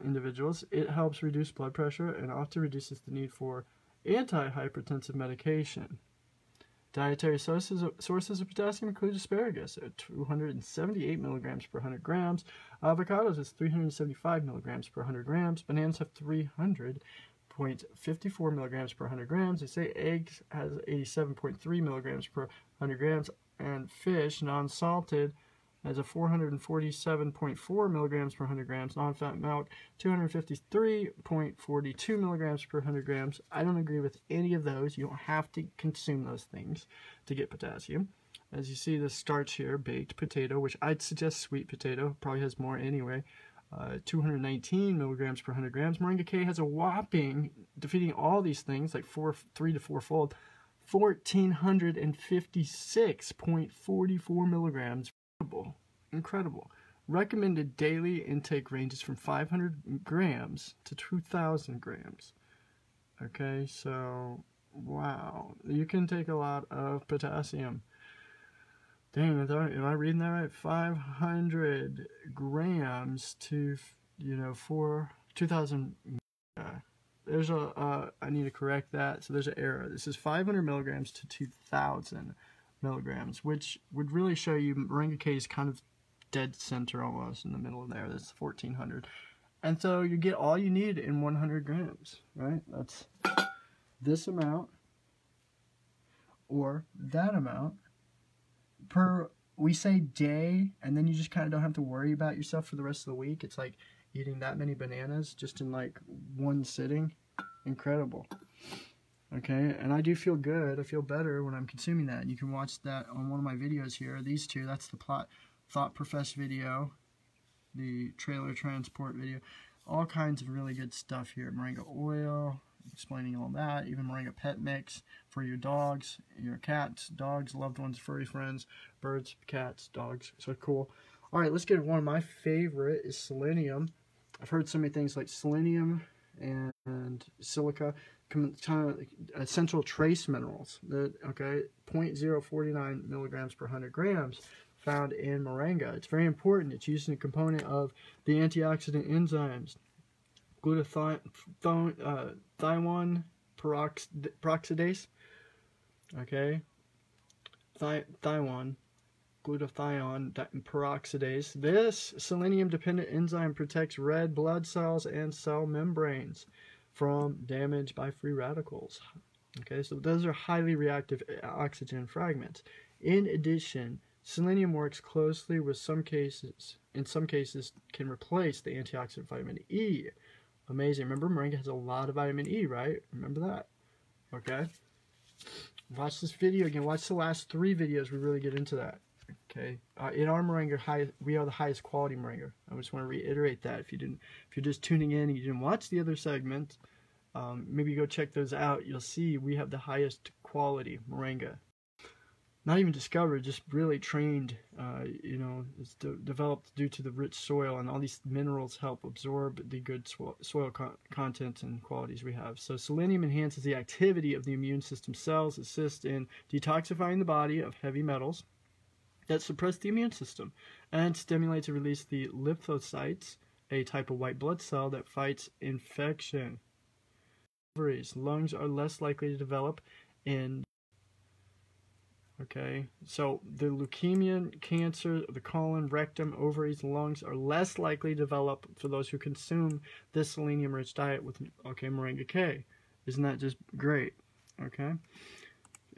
individuals, it helps reduce blood pressure and often reduces the need for anti-hypertensive medication. Dietary sources of potassium include asparagus at 278 milligrams per 100 grams. Avocados is 375 milligrams per 100 grams. Bananas have 300.54 milligrams per 100 grams. They say eggs has 87.3 milligrams per 100 grams. And fish, non-salted, has a 447.4 milligrams per 100 grams. Non-fat milk, 253.42 milligrams per 100 grams. I don't agree with any of those. You don't have to consume those things to get potassium. As you see, the starch here, baked potato, which I'd suggest sweet potato, probably has more anyway, 219 milligrams per 100 grams. Moringa K has a whopping, defeating all these things, like 3 to 4-fold, 1,456.44 milligrams. Incredible. recommended daily intake ranges from 500 grams to 2,000 grams. Okay, so wow, you can take a lot of potassium. Dang, am I reading that right? 500 grams to, you know, 2,000. There's a, I need to correct that. So there's an error. This is 500 milligrams to 2,000 milligrams, which would really show you Moringa K is kind of dead center almost in the middle of there. That's 1,400. And so you get all you need in 100 grams, right? That's this amount or that amount per, we say day, and then you just kind of don't have to worry about yourself for the rest of the week. It's like eating that many bananas just in like one sitting. Incredible. Okay, and I do feel good. I feel better when I'm consuming that. You can watch that on one of my videos here. These two, that's the Thought Profess video, the trailer transport video. All kinds of really good stuff here. Moringa oil, explaining all that. Even Moringa pet mix for your dogs, your cats, dogs, loved ones, furry friends, birds, cats, dogs. So cool. All right, let's get one of my favorite is selenium. I've heard so many things like selenium and silica, essential trace minerals. That, okay, 0.049 milligrams per 100 grams found in moringa. It's very important. It's used in a component of the antioxidant enzymes glutathione peroxidase. Okay, glutathione peroxidase. This selenium-dependent enzyme protects red blood cells and cell membranes from damage by free radicals. Okay, so those are highly reactive oxygen fragments. In addition, selenium works closely with in some cases, can replace the antioxidant vitamin E. Amazing. Remember, moringa has a lot of vitamin E, right? Remember that. Okay. Watch this video again. Watch the last 3 videos. We really get into that. Okay. In our moringa, we are the highest quality moringa. I just want to reiterate that. If you're just tuning in and you didn't watch the other segment, maybe go check those out. You'll see we have the highest quality moringa. Not even discovered, just really trained. You know, it's developed due to the rich soil, and all these minerals help absorb the good soil content and qualities we have. So selenium enhances the activity of the immune system cells, assists in detoxifying the body of heavy metals that suppress the immune system, and stimulates the release of the lymphocytes, a type of white blood cell that fights infection. Lungs are less likely to develop in. Okay, so the leukemia, cancer, the colon, rectum, ovaries, lungs are less likely to develop for those who consume this selenium-rich diet with, Moringa K. Isn't that just great? Okay.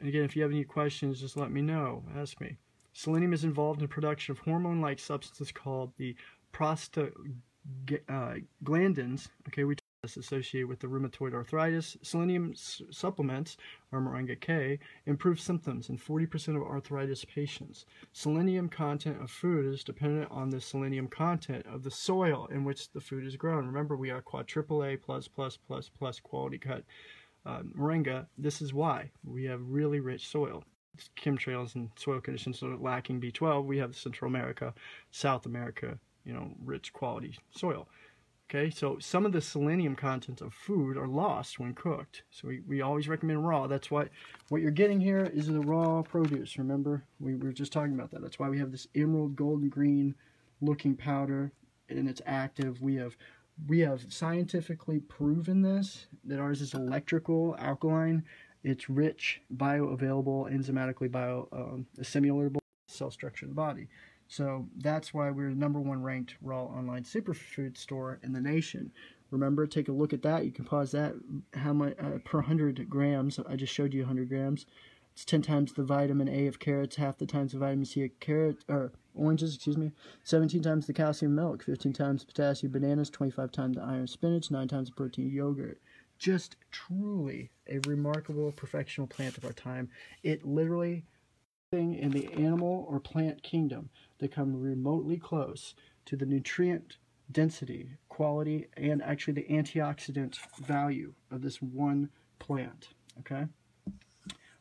And again, if you have any questions, just let me know. Ask me. Selenium is involved in the production of hormone-like substances called the prostaglandins. Okay, we this associated with the rheumatoid arthritis. Selenium supplements, or Moringa K, improve symptoms in 40% of arthritis patients. Selenium content of food is dependent on the selenium content of the soil in which the food is grown. Remember, we are quadruple A plus quality cut moringa. This is why we have really rich soil. Chemtrails and soil conditions are lacking B12. We have Central America, South America, rich quality soil. Okay, so some of the selenium contents of food are lost when cooked. So we always recommend raw. That's what you're getting here is the raw produce. Remember, we were just talking about that. That's why we have this emerald golden green looking powder, and it's active. We have scientifically proven this, that ours is electrical, alkaline. It's rich, bioavailable, enzymatically assimilateable cell structure of the body. So that's why we're the #1 ranked raw online superfood store in the nation. Remember, take a look at that. You can pause that. How much per 100 grams? I just showed you 100 grams. It's 10 times the vitamin A of carrots, half the times the vitamin C of oranges, 17 times the calcium milk, 15 times the potassium bananas, 25 times the iron spinach, 9 times the protein yogurt. Just truly a remarkable perfectional plant of our time. It literally in the animal or plant kingdom that come remotely close to the nutrient density, quality, and actually the antioxidant value of this one plant. Okay.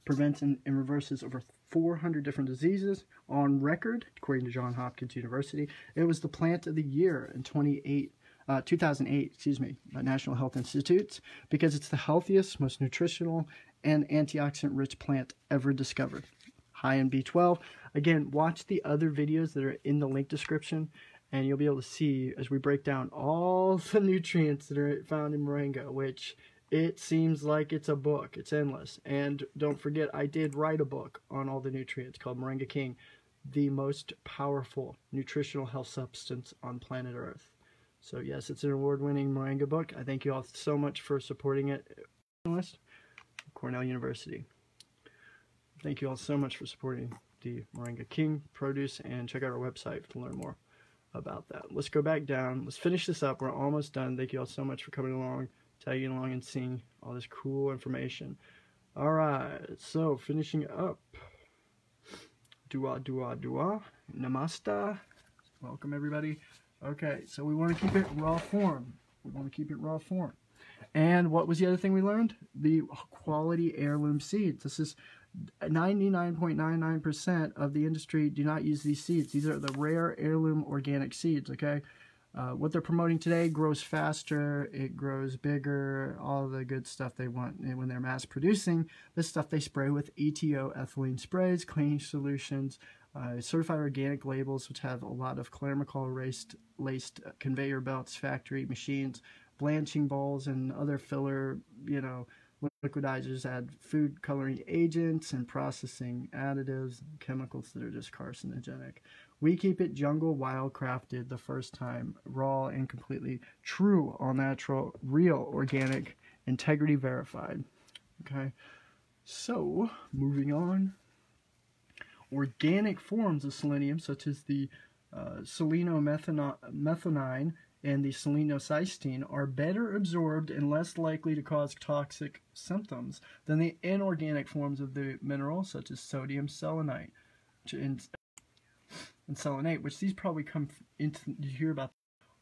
prevents and reverses over 400 different diseases on record, according to Johns Hopkins University. It was the plant of the year in 2008, by National Health Institute, because it's the healthiest, most nutritional, and antioxidant-rich plant ever discovered. High in B12. Again, watch the other videos that are in the link description, and you'll be able to see as we break down all the nutrients that are found in moringa, which it seems like it's a book. It's endless. And don't forget, I did write a book on all the nutrients called Moringa King, the most powerful nutritional health substance on planet Earth. So yes, it's an award-winning moringa book. I thank you all so much for supporting it. Cornell University. Thank you all so much for supporting the Moringa King produce, and check out our website to learn more about that. Let's go back down. Let's finish this up. We're almost done. Thank you all so much for coming along, tagging along, and seeing all this cool information. All right, so finishing up. Dua. Namaste. Welcome, everybody. Okay, so we want to keep it raw form. And what was the other thing we learned? The quality heirloom seeds. This is 99.99% of the industry do not use these seeds. These are the rare heirloom organic seeds, okay? What they're promoting today grows faster, it grows bigger, all the good stuff they want. And when they're mass producing, this stuff they spray with ETO ethylene sprays, cleaning solutions, certified organic labels, which have a lot of chloramicol laced conveyor belts, factory machines, blanching balls, and other filler, liquidizers add food coloring agents and processing additives, chemicals that are just carcinogenic. We keep it jungle wildcrafted the first time, raw and completely true, all natural, real, organic, integrity verified. Okay, so moving on. Organic forms of selenium, such as the selenomethionine and the selenocysteine, are better absorbed and less likely to cause toxic symptoms than the inorganic forms of the mineral, such as sodium selenite and selenate, which these probably come into, you hear about.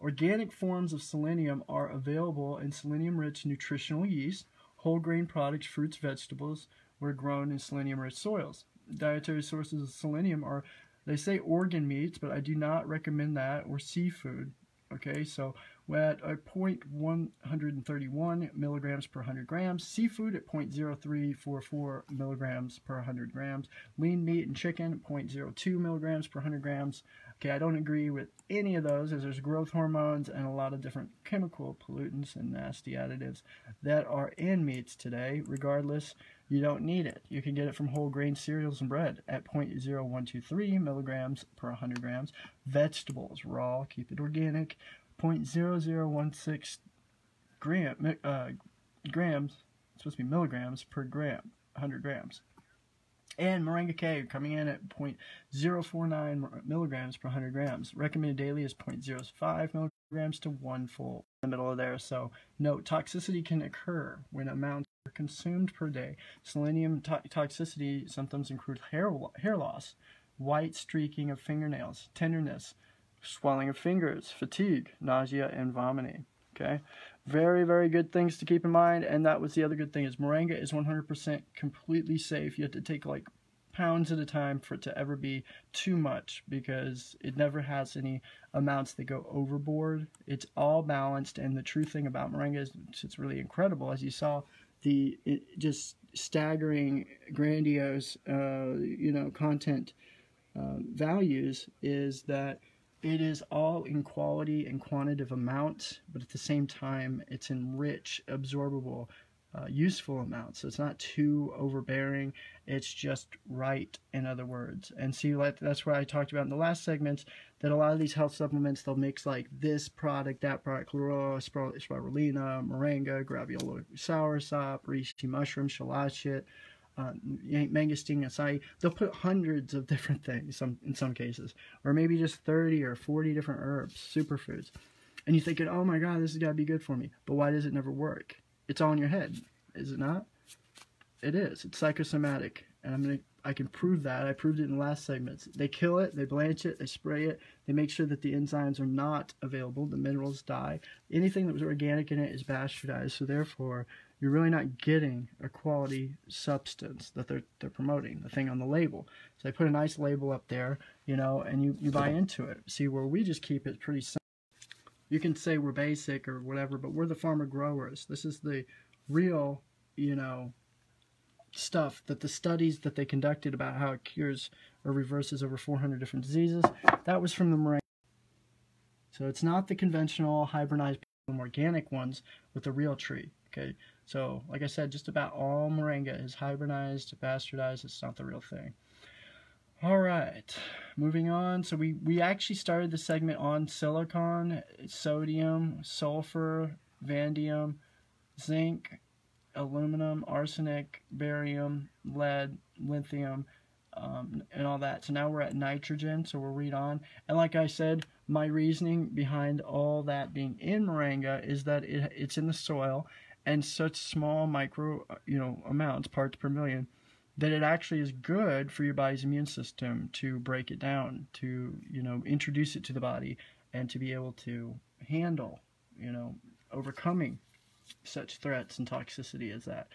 Organic forms of selenium are available in selenium-rich nutritional yeast, whole grain products, fruits, vegetables, were grown in selenium-rich soils. Dietary sources of selenium are, they say organ meats, but I do not recommend that, or seafood. Okay, so we're at 0.131 milligrams per 100 grams. Seafood at 0.0344 milligrams per 100 grams. Lean meat and chicken at 0.02 milligrams per 100 grams. Okay, I don't agree with any of those, as there's growth hormones and a lot of different chemical pollutants and nasty additives that are in meats today. Regardless, you don't need it. You can get it from whole grain cereals and bread at 0.0123 milligrams per 100 grams. Vegetables, raw, keep it organic, 0.0016 grams, it's supposed to be milligrams per gram, 100 grams. And Moringa K coming in at 0.049 milligrams per 100 grams. Recommended daily is 0.05 milligrams to 1 full in the middle of there. So note, toxicity can occur when amounts are consumed per day. Selenium toxicity symptoms include hair loss, white streaking of fingernails, tenderness, swelling of fingers, fatigue, nausea, and vomiting. Okay, very, very good things to keep in mind. And that was the other good thing, is moringa is 100% completely safe. You have to take like pounds at a time for it to ever be too much, because it never has any amounts that go overboard. It's all balanced. And the true thing about moringa is it's really incredible, as you saw, just staggering, grandiose, content values, is that it is all in quality and quantitative amounts, but at the same time, it's in rich, absorbable, useful amounts. So it's not too overbearing. It's just right, in other words. And see, that's what I talked about in the last segments, that a lot of these health supplements, they'll mix like this product, that product, chlorella, spirulina, moringa, graviola soursop, reishi mushroom, shallot, mangosteen, acai. They'll put hundreds of different things in some cases, or maybe just 30 or 40 different herbs, superfoods. And you're thinking, oh my God, this has got to be good for me. But why does it never work? It's all in your head, is it not? It is. It's psychosomatic. And I can prove that. I proved it in the last segments. They kill it, they blanch it, they spray it, they make sure that the enzymes are not available, the minerals die. Anything that was organic in it is bastardized, so therefore you're really not getting a quality substance that they're promoting, the thing on the label. So they put a nice label up there, you know, and you buy into it. See, where we just keep it pretty simple. You can say we're basic or whatever, but we're the farmer growers. This is the real, you know, stuff that the studies that they conducted about how it cures or reverses over 400 different diseases, that was from the Moringa. So it's not the conventional hybridized organic ones with the real tree. Okay, so like I said, just about all Moringa is hybridized, bastardized. It's not the real thing. All right, moving on. So we actually started the segment on silicon, sodium, sulfur, vanadium, zinc, aluminum, arsenic, barium, lead, lithium, and all that. So now we're at nitrogen, so we'll read on. And like I said, my reasoning behind all that being in Moringa is that it's in the soil and such small micro, you know, amounts, parts per million, that it actually is good for your body's immune system to break it down, to, you know, introduce it to the body and to be able to handle, you know, overcoming such threats and toxicity as that.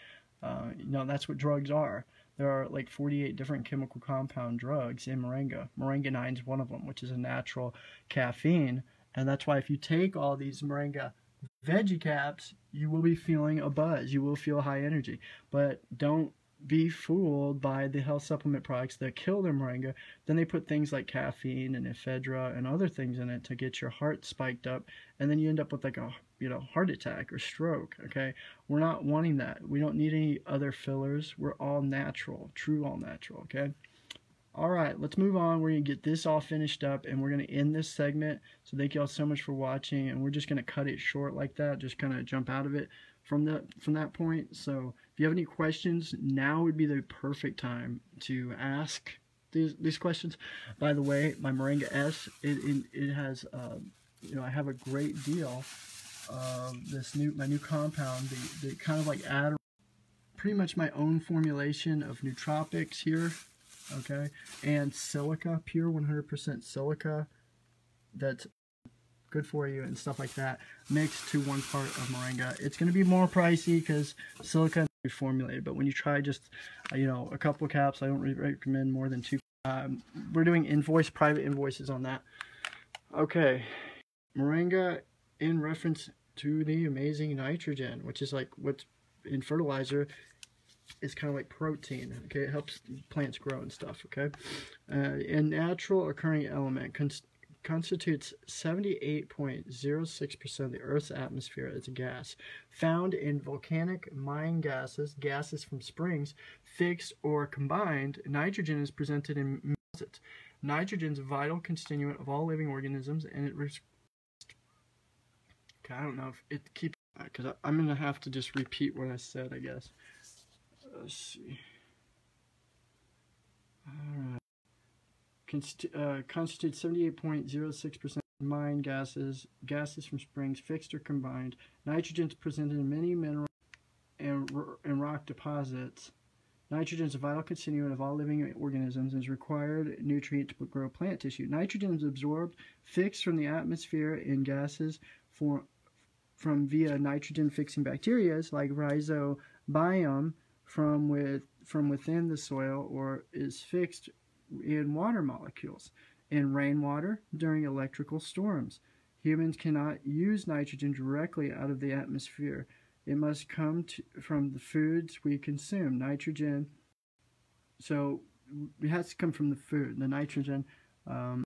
You know, that's what drugs are. There are like 48 different chemical compound drugs in Moringa. Moringa 9 is one of them, which is a natural caffeine. And that's why if you take all these Moringa veggie caps, you will be feeling a buzz. You will feel high energy. But don't be fooled by the health supplement products that kill their Moringa. Then they put things like caffeine and ephedra and other things in it to get your heart spiked up, and then you end up with like a, you know, heart attack or stroke. Okay, we're not wanting that. We don't need any other fillers. We're all natural, true all natural. Okay, all right, let's move on. We're gonna get this all finished up and we're gonna end this segment. So thank you all so much for watching, and we're just gonna cut it short like that, just kind of jump out of it from that point. So if you have any questions, now would be the perfect time to ask these questions. By the way, my Moringa S, it has you know, I have a great deal of my new compound, the kind of like add pretty much my own formulation of nootropics here, okay, and silica, pure 100% silica that's good for you and stuff like that, mixed to 1 part of Moringa. It's going to be more pricey because silica is formulated, but when you try just, you know, a couple of caps, I don't really recommend more than 2. We're doing private invoices on that. Okay, Moringa in reference to the amazing nitrogen, which is like what's in fertilizer, is kind of like protein. Okay, it helps plants grow and stuff. Okay, a natural occurring element constitutes 78.06% of the Earth's atmosphere as a gas. Found in volcanic mine gases, gases from springs, fixed or combined, nitrogen is presented in deposits. Nitrogen is a vital constituent of all living organisms, and it okay, I don't know if it keeps, because I'm going to have to just repeat what I said, I guess. Let's see. Alright. Constitutes 78.06% mine gases, gases from springs, fixed or combined. Nitrogen is presented in many mineral and rock deposits. Nitrogen is a vital constituent of all living organisms and is required nutrient to grow plant tissue. Nitrogen is absorbed, fixed from the atmosphere in gases from via nitrogen-fixing bacteria like rhizobium from within the soil, or is fixed in water molecules, in rainwater, during electrical storms. Humans cannot use nitrogen directly out of the atmosphere. It must come from the foods we consume. Nitrogen, so it has to come from the food, the nitrogen. So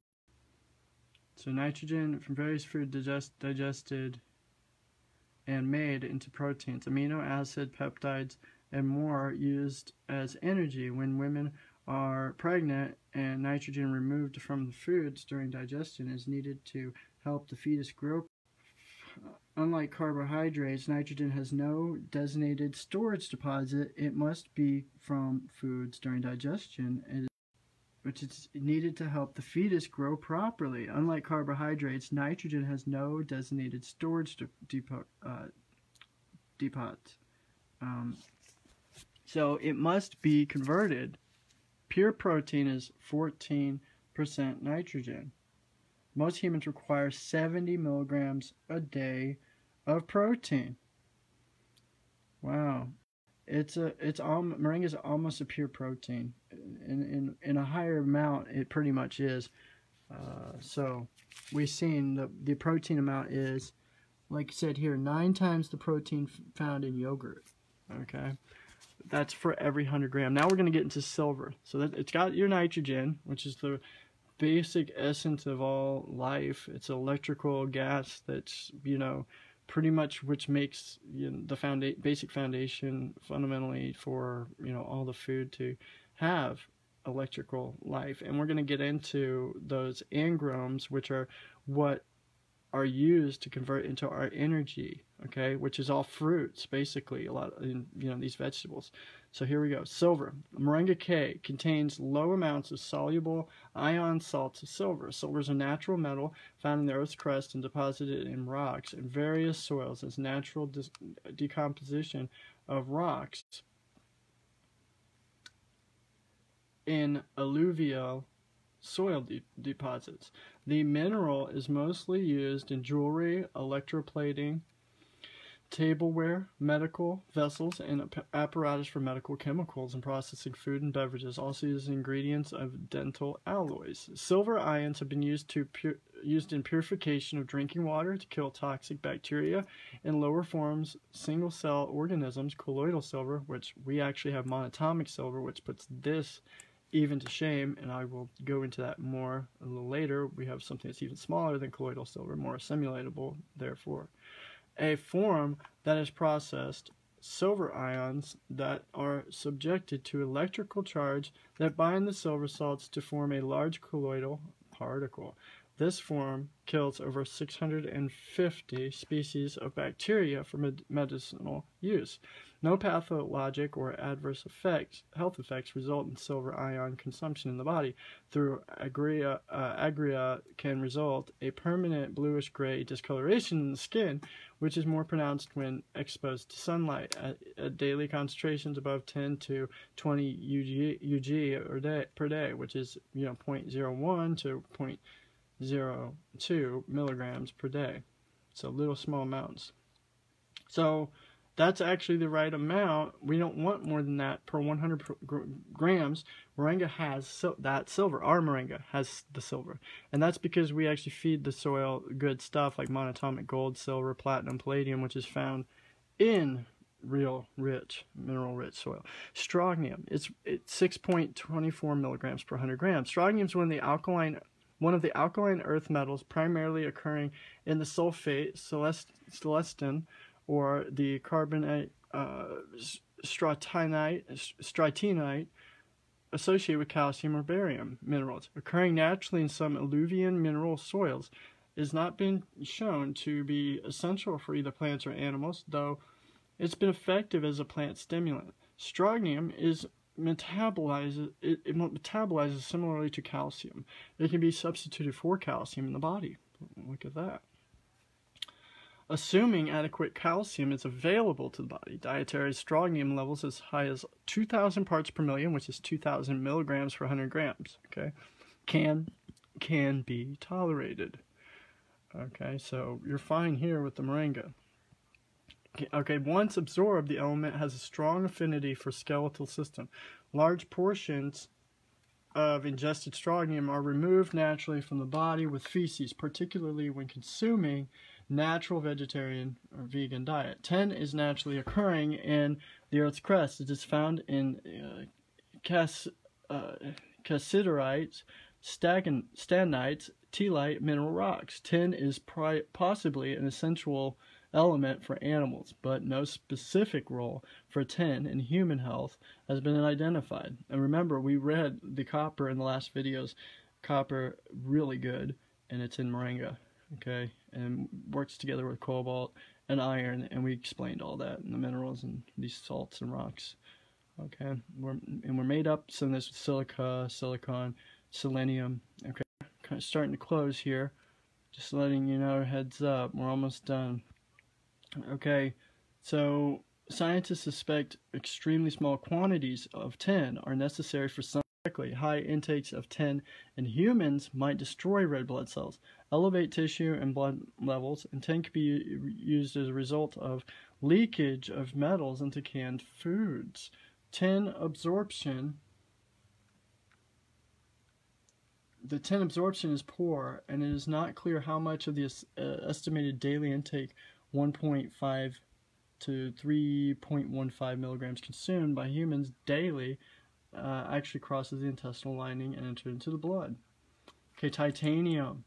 nitrogen from various food digested and made into proteins, amino acid, peptides, and more used as energy when women are pregnant, and nitrogen removed from the foods during digestion is needed to help the fetus grow. Unlike carbohydrates, nitrogen has no designated storage deposit. It must be from foods during digestion, which is needed to help the fetus grow properly. Unlike carbohydrates, nitrogen has no designated storage depots. So it must be converted. Pure protein is 14% nitrogen. Most humans require 70 milligrams a day of protein. Wow. Moringa is almost a pure protein. In a higher amount, it pretty much is. So we've seen the protein amount is, like I said here, 9 times the protein found in yogurt. Okay, that's for every 100 gram. Now we're going to get into silver. So that it's got your nitrogen, which is the basic essence of all life. It's electrical gas that's, pretty much which makes the basic foundation fundamentally for, all the food to have electrical life. And we're going to get into those engrams, which are what are used to convert into our energy, okay, which is all fruits, basically, a lot in these vegetables. So here we go. Silver. Moringa K contains low amounts of soluble ion salts of silver. Silver is a natural metal found in the Earth's crust and deposited in rocks and various soils as natural decomposition of rocks in alluvial soil deposits. The mineral is mostly used in jewelry, electroplating, tableware, medical vessels, and apparatus for medical chemicals and processing food and beverages. Also used as ingredients of dental alloys. Silver ions have been used in purification of drinking water to kill toxic bacteria. In lower forms, single-cell organisms, colloidal silver, which we actually have monatomic silver, which puts this even to shame, and I will go into that more a little later. We have something that's even smaller than colloidal silver, more assimilatable, therefore. A form that is processed silver ions that are subjected to electrical charge that bind the silver salts to form a large colloidal particle. This form kills over 650 species of bacteria for medicinal use. No pathologic or adverse health effects result in silver ion consumption in the body. Through agria can result a permanent bluish-gray discoloration in the skin, which is more pronounced when exposed to sunlight at daily concentrations above 10 to 20 UG per day, which is 0.01 to 0.02 milligrams per day. So little small amounts. So that's actually the right amount. We don't want more than that per 100 grams. Moringa has that silver. Our moringa has the silver. And that's because we actually feed the soil good stuff like monatomic gold, silver, platinum, palladium, which is found in real rich, mineral-rich soil. Strontium, it's 6.24 milligrams per 100 grams. Strontium is one of the alkaline earth metals primarily occurring in the sulfate, celestin, or the carbonate stratinite associated with calcium or barium minerals. Occurring naturally in some alluvial mineral soils, has not been shown to be essential for either plants or animals, though it's been effective as a plant stimulant. Strontium metabolizes similarly to calcium. It can be substituted for calcium in the body. Look at that. Assuming adequate calcium is available to the body, dietary strontium levels as high as 2,000 parts per million, which is 2,000 milligrams per 100 grams, okay, can be tolerated. Okay, so you're fine here with the moringa. Okay, once absorbed, the element has a strong affinity for skeletal system. Large portions of ingested strontium are removed naturally from the body with feces, particularly when consuming natural vegetarian or vegan diet. Tin is naturally occurring in the Earth's crust. It is found in cassiterite, stanites, teallite mineral rocks. Tin is possibly an essential element for animals, but no specific role for tin in human health has been identified. And remember, we read the copper in the last videos. Copper, really good, and it's in moringa. Okay, and works together with cobalt and iron, and we explained all that in the minerals and these salts and rocks. Okay, we're made up some of this with silica, silicon, selenium. Okay, kind of starting to close here. Just letting you know, heads up, we're almost done. Okay, so scientists suspect extremely small quantities of tin are necessary for some. High intakes of tin in humans might destroy red blood cells, elevate tissue and blood levels, and tin can be used as a result of leakage of metals into canned foods. Tin absorption. The tin absorption is poor, and it is not clear how much of the estimated daily intake 1.5 to 3.15 milligrams consumed by humans daily actually crosses the intestinal lining and enters into the blood. Okay, titanium.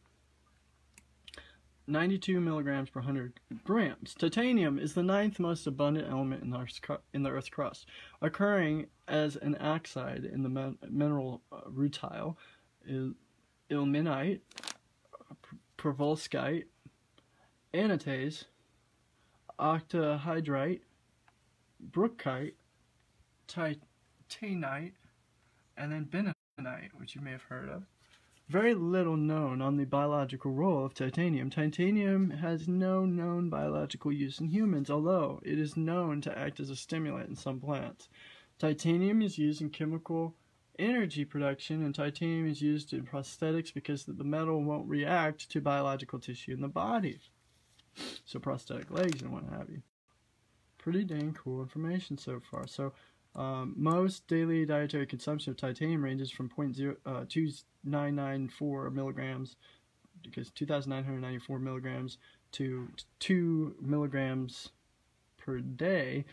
92 milligrams per 100 grams. Titanium is the 9th most abundant element in the Earth's crust, occurring as an oxide in the mineral rutile, ilmenite, provolskite, anatase, octahydrite, brookite, titanite, and then bentonite, which you may have heard of. Very little known on the biological role of titanium. Titanium has no known biological use in humans, although it is known to act as a stimulant in some plants. Titanium is used in chemical energy production, and titanium is used in prosthetics because the metal won't react to biological tissue in the body. So prosthetic legs and what have you. Pretty dang cool information so far. So most daily dietary consumption of titanium ranges from 0.2994 milligrams, because 2,994 milligrams to 2 milligrams per day,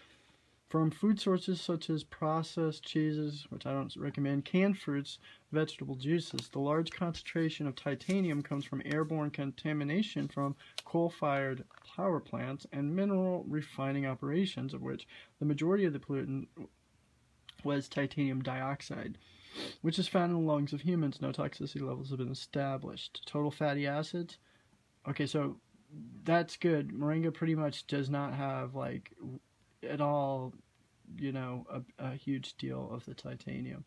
from food sources such as processed cheeses, which I don't recommend, canned fruits, vegetable juices. The large concentration of titanium comes from airborne contamination from coal-fired power plants and mineral refining operations, of which the majority of the pollutant was titanium dioxide, which is found in the lungs of humans. No toxicity levels have been established. Total fatty acids. Okay, so that's good. Moringa pretty much does not have, like, at all, you know, a huge deal of the titanium.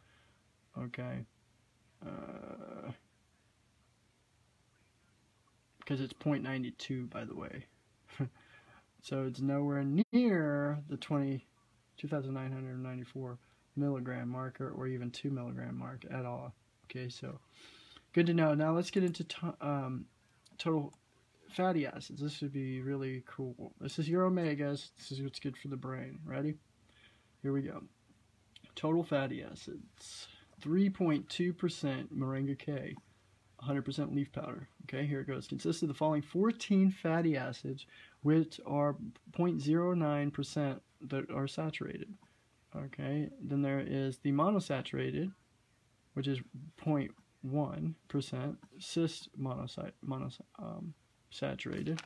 Okay. Because it's 0.92, by the way. So it's nowhere near the 2,994 milligram marker or even 2 milligram mark at all. Okay, so good to know. Now let's get into total fatty acids. This should be really cool. This is your omegas. This is what's good for the brain. Ready? Here we go. Total fatty acids. 3.2% Moringa K. 100% leaf powder. Okay, here it goes. Consists of the following 14 fatty acids, which are 0.09% that are saturated. Okay, then there is the monosaturated, which is 0.1%, cis saturated.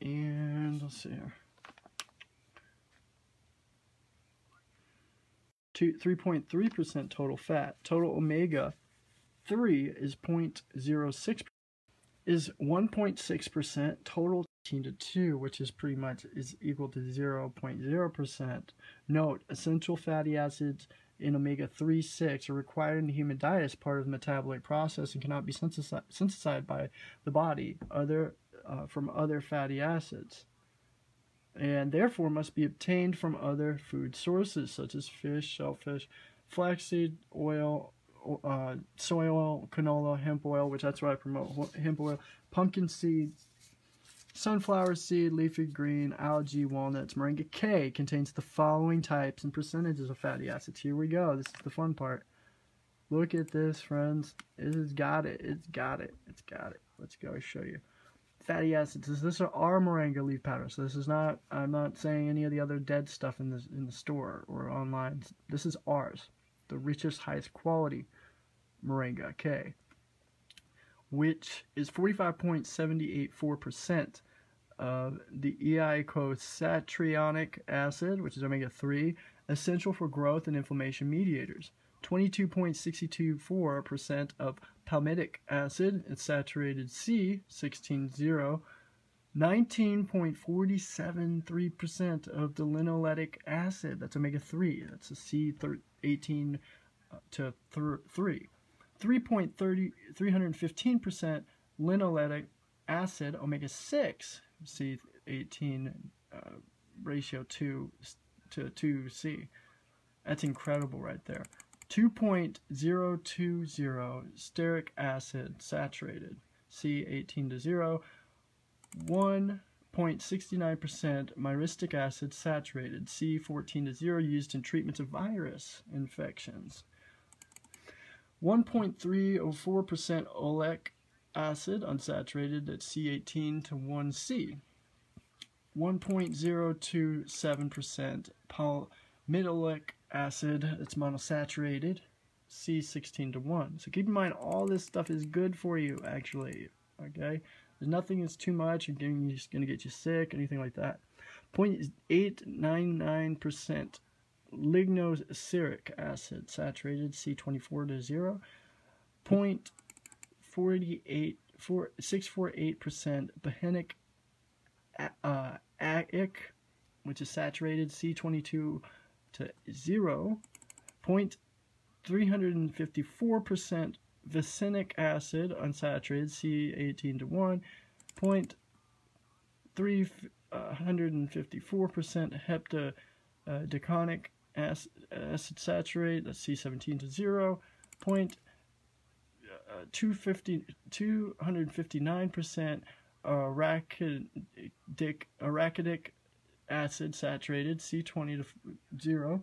And let's see here. 3.3% total fat. Total omega 3 is 0.06%. Is 1.6%. Total 10 to 2, which is pretty much is equal to 0.0%. Note: essential fatty acids in omega-3, 6 are required in the human diet as part of the metabolic process and cannot be synthesized by the body from other fatty acids, and therefore must be obtained from other food sources such as fish, shellfish, flaxseed oil, soy oil, canola, hemp oil, which that's why I promote hemp oil, pumpkin seeds, sunflower seed, leafy green, algae, walnuts. Moringa K contains the following types and percentages of fatty acids. Here we go. This is the fun part. Look at this, friends. It has got it. It's got it. It's got it. Let's go show you. Fatty acids. This is our Moringa leaf powder. So this is not, I'm not saying any of the other dead stuff in the store or online. This is ours. The richest, highest quality Moringa K, which is 45.784% of the eicosanoic acid, which is omega-3, essential for growth and inflammation mediators. 22.624% of palmitic acid, it's saturated C, 16.0. 19.473% of the linoleic acid, that's omega-3, that's a C 18 to 3. 315% linoleic acid, omega-6, C18 ratio 2 to 2C. That's incredible right there. 2.020 stearic acid, saturated, C18 to 0. 1.69% myristic acid saturated, C14 to 0, used in treatments of virus infections. 1.304% oleic acid unsaturated at C18 to 1C. 1.027% palmitoleic acid, it's monosaturated, C16 to 1. So keep in mind, all this stuff is good for you, actually. Okay? There's nothing that's too much, you're just going to get you sick, anything like that. 0.899% lignoceric acid, saturated, C24 to 0. 0.648% behenic aic, which is saturated, C22 to 0. 0.354% vicinic acid, unsaturated, C18 to 1. 0.354% heptadeconic acid saturated, that's C17 to 0. 259% arachidic acid saturated, C20 to 0.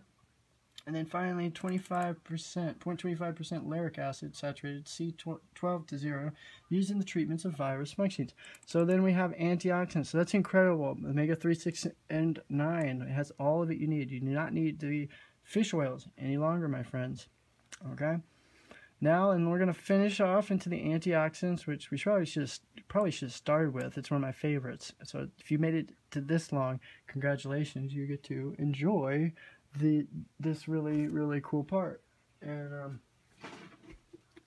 And then finally 0.25% lauric acid saturated, C12 to 0, used in the treatments of virus functions. So then we have antioxidants. So that's incredible. Omega-3, 6, and 9. It has all of it you need. You do not need the fish oils any longer, my friends. Okay? Now, and we're going to finish off into the antioxidants, which we probably should have started with. It's one of my favorites. So if you made it to this long, congratulations. You get to enjoy this really cool part. And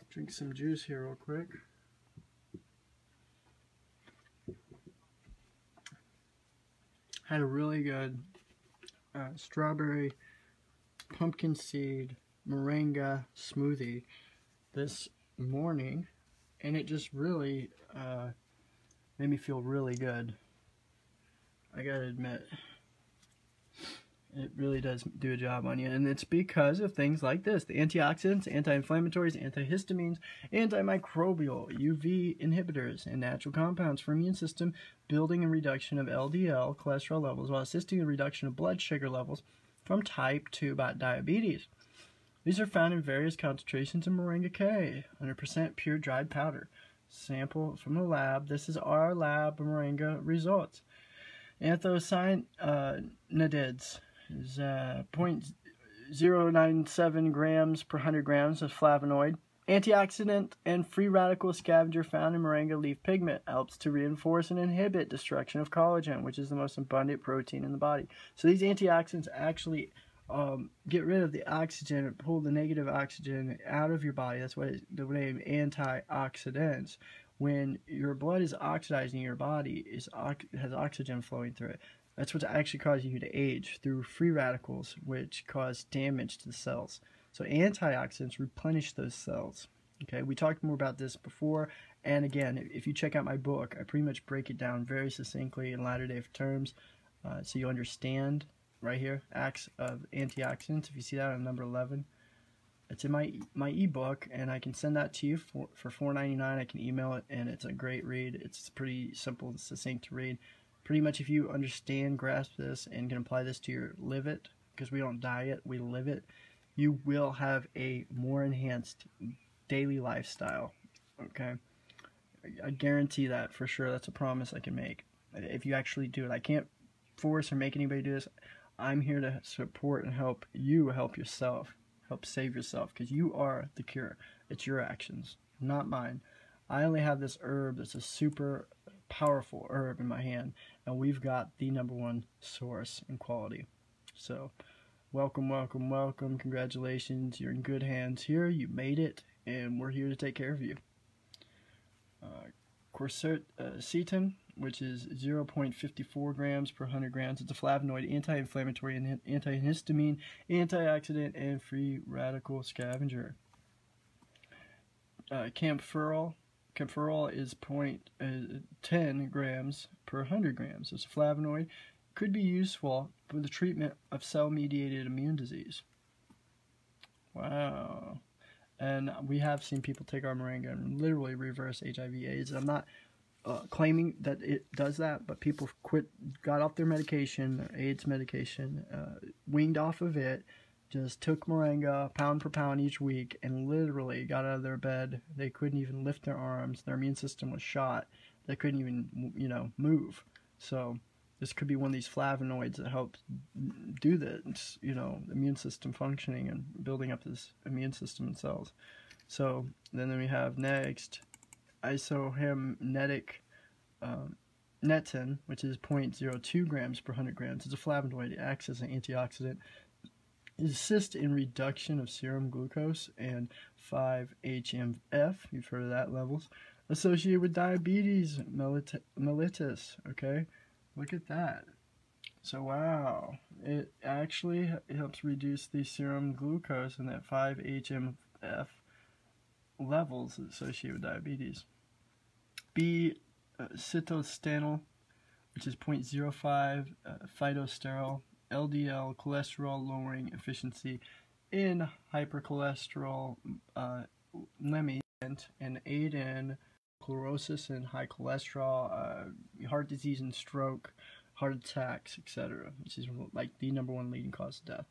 drink some juice here real quick. Had a really good strawberry pumpkin seed moringa smoothie this morning, and it just really made me feel really good. I gotta admit, it really does do a job on you, and it's because of things like this: the antioxidants, anti-inflammatories, antihistamines, antimicrobial, UV inhibitors, and natural compounds for immune system building and reduction of LDL cholesterol levels, while assisting the reduction of blood sugar levels from type 2 diabetes. These are found in various concentrations in Moringa K, 100% pure dried powder. Sample from the lab. This is our lab Moringa results. Anthocyanidins is 0.097 grams per 100 grams of flavonoid. Antioxidant and free radical scavenger found in moringa leaf pigment, helps to reinforce and inhibit destruction of collagen, which is the most abundant protein in the body. So these antioxidants actually get rid of the oxygen, pull the negative oxygen out of your body. That's why the name antioxidants. When your blood is oxidizing, your body has oxygen flowing through it. That's what's actually causing you to age, through free radicals, which cause damage to the cells. So antioxidants replenish those cells. Okay, we talked more about this before, and again, if you check out my book, I pretty much break it down very succinctly in latter-day terms, so you understand right here, acts of antioxidants. If you see that on number 11, it's in my ebook, and I can send that to you for $4.99. I can email it, and it's a great read. It's pretty simple and succinct to read. Pretty much, if you understand, grasp this, and can apply this to your live it, because we don't diet, we live it, you will have a more enhanced daily lifestyle. Okay, I guarantee that for sure. That's a promise I can make. If you actually do it, I can't force or make anybody do this. I'm here to support and help you help yourself, help save yourself, because you are the cure. It's your actions, not mine. I only have this herb that's a super powerful herb in my hand, and we've got the #1 source in quality. So welcome, welcome, welcome. Congratulations. You're in good hands here. You made it, and we're here to take care of you. Quercetin, which is 0.54 grams per 100 grams. It's a flavonoid, anti-inflammatory, antihistamine, antioxidant, and free radical scavenger. Camphorol is 0.10 grams per 100 grams. It's a flavonoid. Could be useful for the treatment of cell-mediated immune disease. Wow. And we have seen people take our moringa and literally reverse HIV/AIDS. I'm not claiming that it does that, but people got off their medication, their AIDS medication, weaned off of it, just took moringa pound for pound each week, and literally got out of their bed. They couldn't even lift their arms. Their immune system was shot. They couldn't even, move. So this could be one of these flavonoids that helps do this, immune system functioning and building up this immune system in cells. So then we have next isohemnetic netin, which is 0.02 grams per 100 grams. It's a flavonoid. It acts as an antioxidant. It assists in reduction of serum glucose and 5-HMF, you've heard of that, levels, associated with diabetes mellitus, okay? Look at that. So, wow. It actually helps reduce the serum glucose and that 5-HMF levels associated with diabetes. Cytostanol, which is 0.05 phytosterol, LDL cholesterol lowering efficiency in hypercholesterol and aid in sclerosis and high cholesterol, heart disease and stroke, heart attacks, etc., which is like the #1 leading cause of death.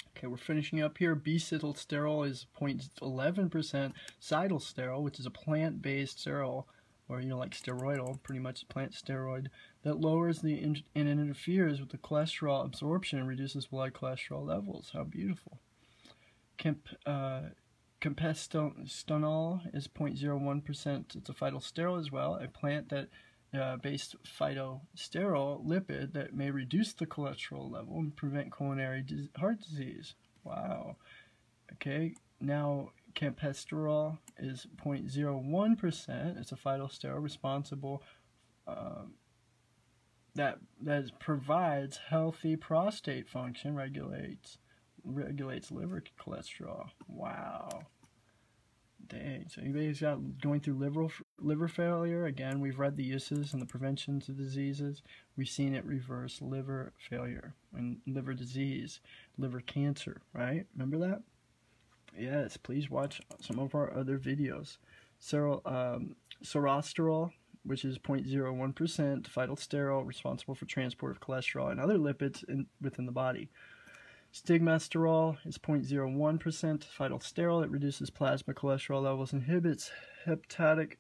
Okay, we're finishing up here. B-cytylsterol is 0.11% cytylsterol, which is a plant-based sterol, or like steroidal, pretty much a plant steroid, that lowers and interferes with the cholesterol absorption and reduces blood cholesterol levels. How beautiful. Campestonol is 0.01%. It's a phytosterol as well, a plant that based phytosterol lipid that may reduce the cholesterol level and prevent coronary heart disease. Wow. Okay, now campesterol is 0.01%. It's a phytosterol responsible that provides healthy prostate function, regulates liver cholesterol. Wow. Dang. So anybody's going through liver failure, again, we've read the uses and the preventions of diseases. We've seen it reverse liver failure and liver disease, liver cancer, right? Remember that? Yes, please watch some of our other videos. Sorosterol, which is 0.01% phytosterol, responsible for transport of cholesterol and other lipids within the body. Stigmasterol is 0.01% phytosterol. It reduces plasma cholesterol levels, inhibits hepatic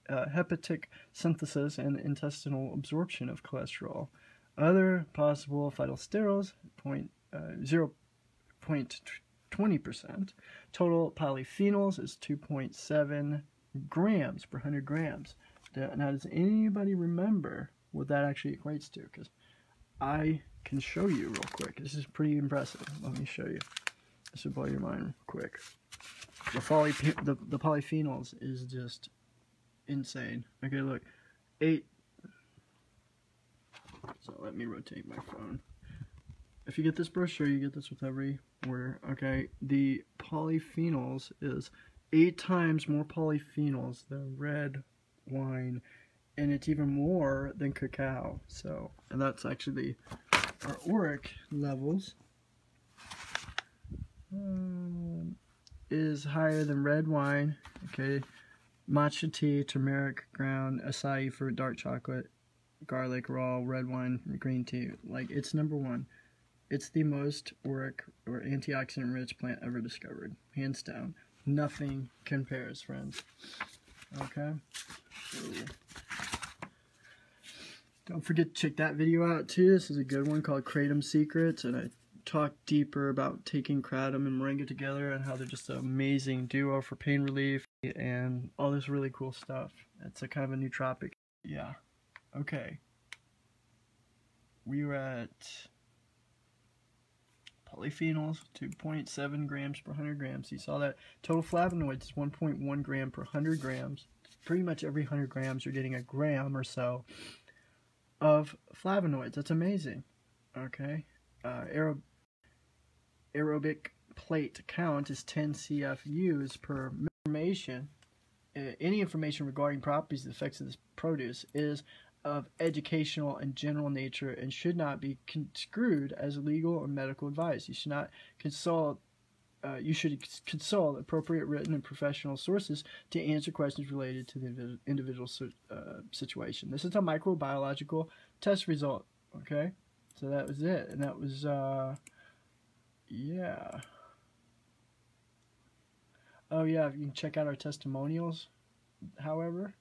synthesis and intestinal absorption of cholesterol. Other possible phytosterols, 0.20%. Total polyphenols is 2.7 grams per 100 grams. Now, does anybody remember what that actually equates to? Because I can show you real quick. This is pretty impressive. Let me show you. This will blow your mind real quick. The polyphenols is just insane. Okay, look. 8. So let me rotate my phone. If you get this brochure, you get this with everywhere. Okay, the polyphenols is 8 times more polyphenols than red wine, and it's even more than cacao. So, and that's actually our ORAC levels is higher than red wine. Okay, matcha tea, turmeric, ground, acai fruit, dark chocolate, garlic, raw, red wine, green tea. Like, it's #1. It's the most ORAC or antioxidant rich plant ever discovered, hands down. Nothing compares, friends. Okay. So, don't forget to check that video out too. This is a good one called Kratom Secrets, and I talk deeper about taking kratom and moringa together and how they're just an amazing duo for pain relief and all this really cool stuff. It's a kind of a nootropic. Yeah. Okay. We were at polyphenols, 2.7 grams per 100 grams. You saw that. Total flavonoids is 1.1 gram per 100 grams. Pretty much every 100 grams you're getting a gram or so of flavonoids. That's amazing. Okay. Aerobic plate count is 10 CFUs per information. Any information regarding properties and effects of this produce is of educational and general nature and should not be construed as legal or medical advice. You should not consult you should consult appropriate written and professional sources to answer questions related to the individual situation. This is a microbiological test result. Okay, so that was it, and that was yeah. Oh yeah, you can check out our testimonials. However,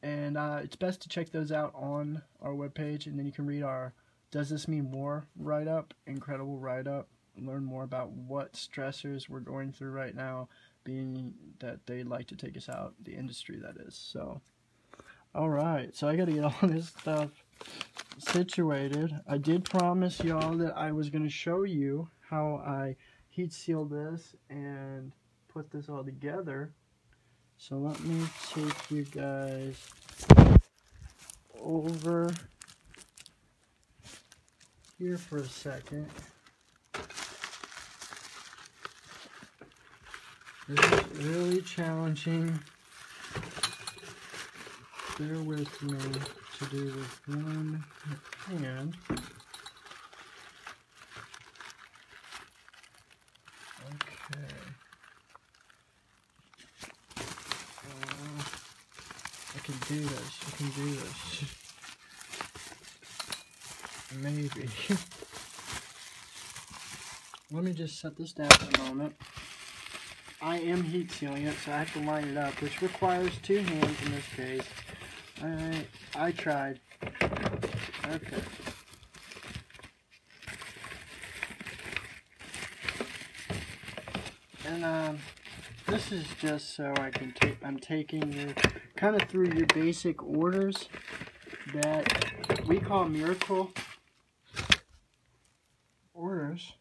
and it's best to check those out on our webpage, and then you can read our "Does This Mean More" write-up, incredible write-up. Learn more about what stressors we're going through right now, being that they'd like to take us out, the industry that is. So, alright, so I gotta get all this stuff situated. I did promise y'all that I was going to show you how I heat seal this and put this all together. So let me take you guys over here for a second. This is really challenging. Bear with me to do with one hand. Okay. I can do this. I can do this. Maybe. Let me just set this down for a moment. I am heat sealing it, so I have to line it up, which requires 2 hands in this case. Alright, I tried. Okay. And this is just so I can I'm taking you kind of through your basic orders that we call miracle orders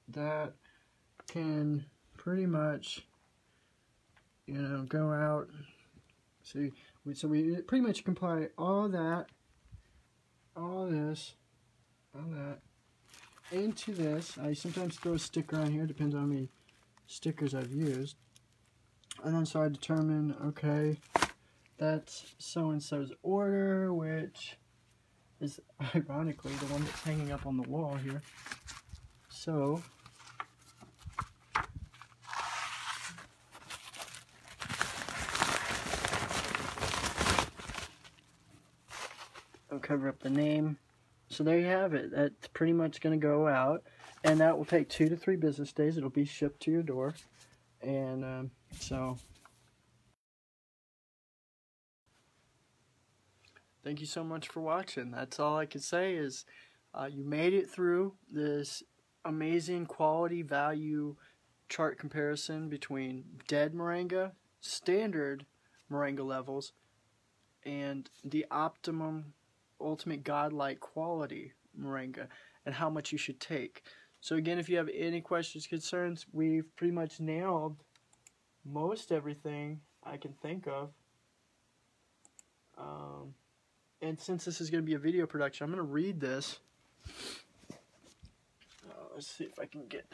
that can pretty much, go out. So we pretty much comply all that, all this, all that, into this. I sometimes throw a sticker on here, depends on how many stickers I've used. And then so I determine, okay, that's so-and-so's order, which is ironically the one that's hanging up on the wall here. So I'll cover up the name. So there you have it. That's pretty much going to go out, and that will take 2 to 3 business days. It'll be shipped to your door, and so thank you so much for watching. That's all I can say is you made it through this amazing quality value chart comparison between dead moringa, standard moringa levels, and the optimum ultimate godlike quality moringa and how much you should take. So again, if you have any questions, concerns, we've pretty much nailed most everything I can think of. And since this is going to be a video production, I'm going to read this. Let's see if I can get...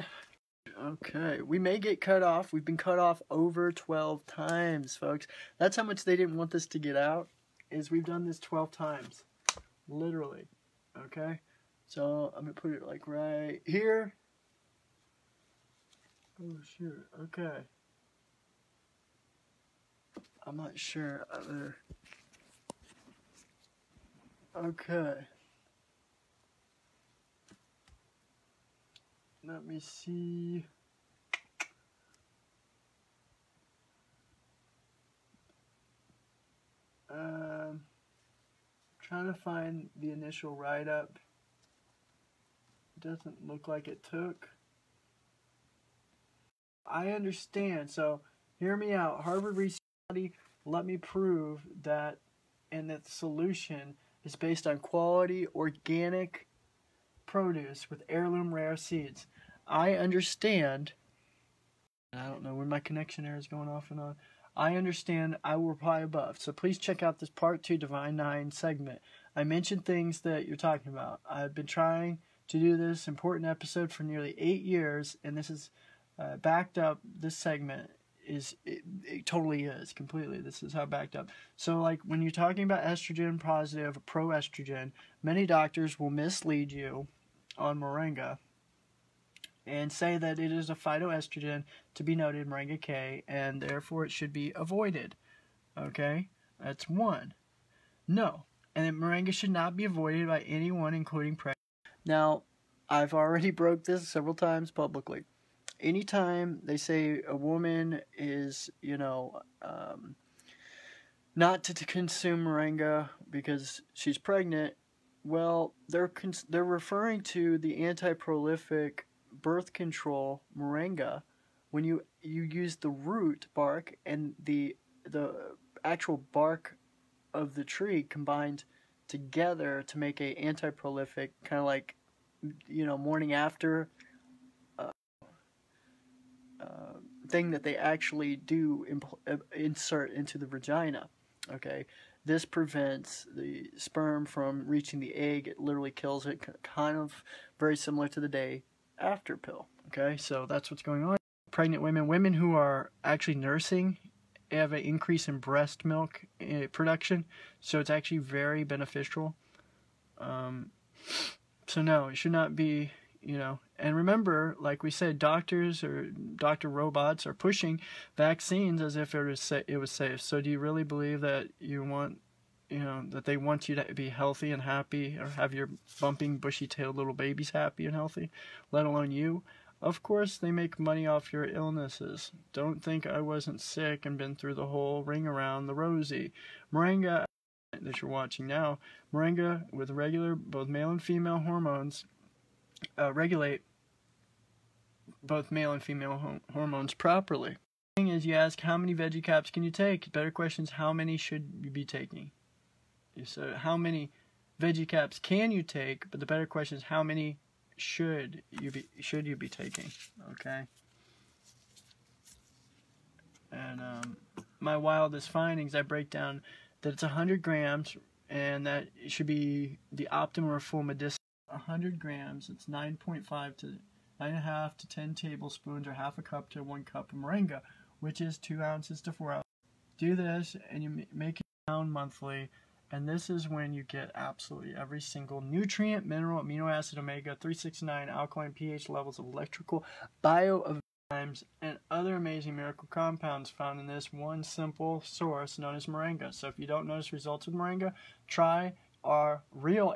Okay, we may get cut off. We've been cut off over 12 times, folks. That's how much they didn't want this to get out, is we've done this 12 times. Literally. Okay? So, I'm going to put it like right here. Oh, shoot. Okay. I'm not sure. Okay. Let me see. Trying to find the initial write-up. Doesn't look like it took. I understand. So, hear me out. Harvard research study, let me prove that, and that the solution is based on quality organic produce with heirloom rare seeds. I understand. I don't know when my connection error is going off and on. I understand. I will reply above. So please check out this part 2 Divine 9 segment. I mentioned things that you're talking about. I've been trying to do this important episode for nearly 8 years, and this is backed up. This segment is, it totally is, completely. This is how backed up. So like when you're talking about estrogen positive, pro-estrogen, many doctors will mislead you on moringa and say that it is a phytoestrogen, to be noted, Moringa K, and therefore it should be avoided. Okay? That's one. No. And that Moringa should not be avoided by anyone, including pregnant. Now, I've already broke this several times publicly. Anytime they say a woman is, not to consume Moringa because she's pregnant, well, they're referring to the anti-prolific birth control Moringa when you use the root bark and the actual bark of the tree combined together to make a anti-prolific, kind of like, morning after thing that they actually do insert into the vagina. Okay, this prevents the sperm from reaching the egg. It literally kills it, kind of very similar to the day after pill. Okay, so that's what's going on. Pregnant women who are actually nursing, have an increase in breast milk production, so it's actually very beneficial. So no, it should not be, and remember, like we said, doctors or doctor robots are pushing vaccines as if it was safe. So do you really believe that you want, that they want you to be healthy and happy, or have your bumping, bushy-tailed little babies happy and healthy, let alone you? Of course, they make money off your illnesses. Don't think I wasn't sick and been through the whole ring around the rosy. Moringa that you're watching now, Moringa with regular both male and female hormones, regulate both male and female hormones properly. The thing is, you ask how many veggie caps can you take? Better question is how many should you be taking? So how many veggie caps can you take? But the better question is how many should you be taking? Okay. And my wildest findings, I break down that it's 100 grams, and that it should be the optimum or full medicinal. 100 grams, it's 9.5 to 9.5 to 10 tablespoons, or half a cup to 1 cup of moringa, which is 2 ounces to 4 ounces. Do this, and you make it down monthly, and this is when you get absolutely every single nutrient, mineral, amino acid, omega 369, alkaline, pH levels, electrical, bioavailable, and other amazing miracle compounds found in this one simple source known as moringa. So if you don't notice results with moringa, try our real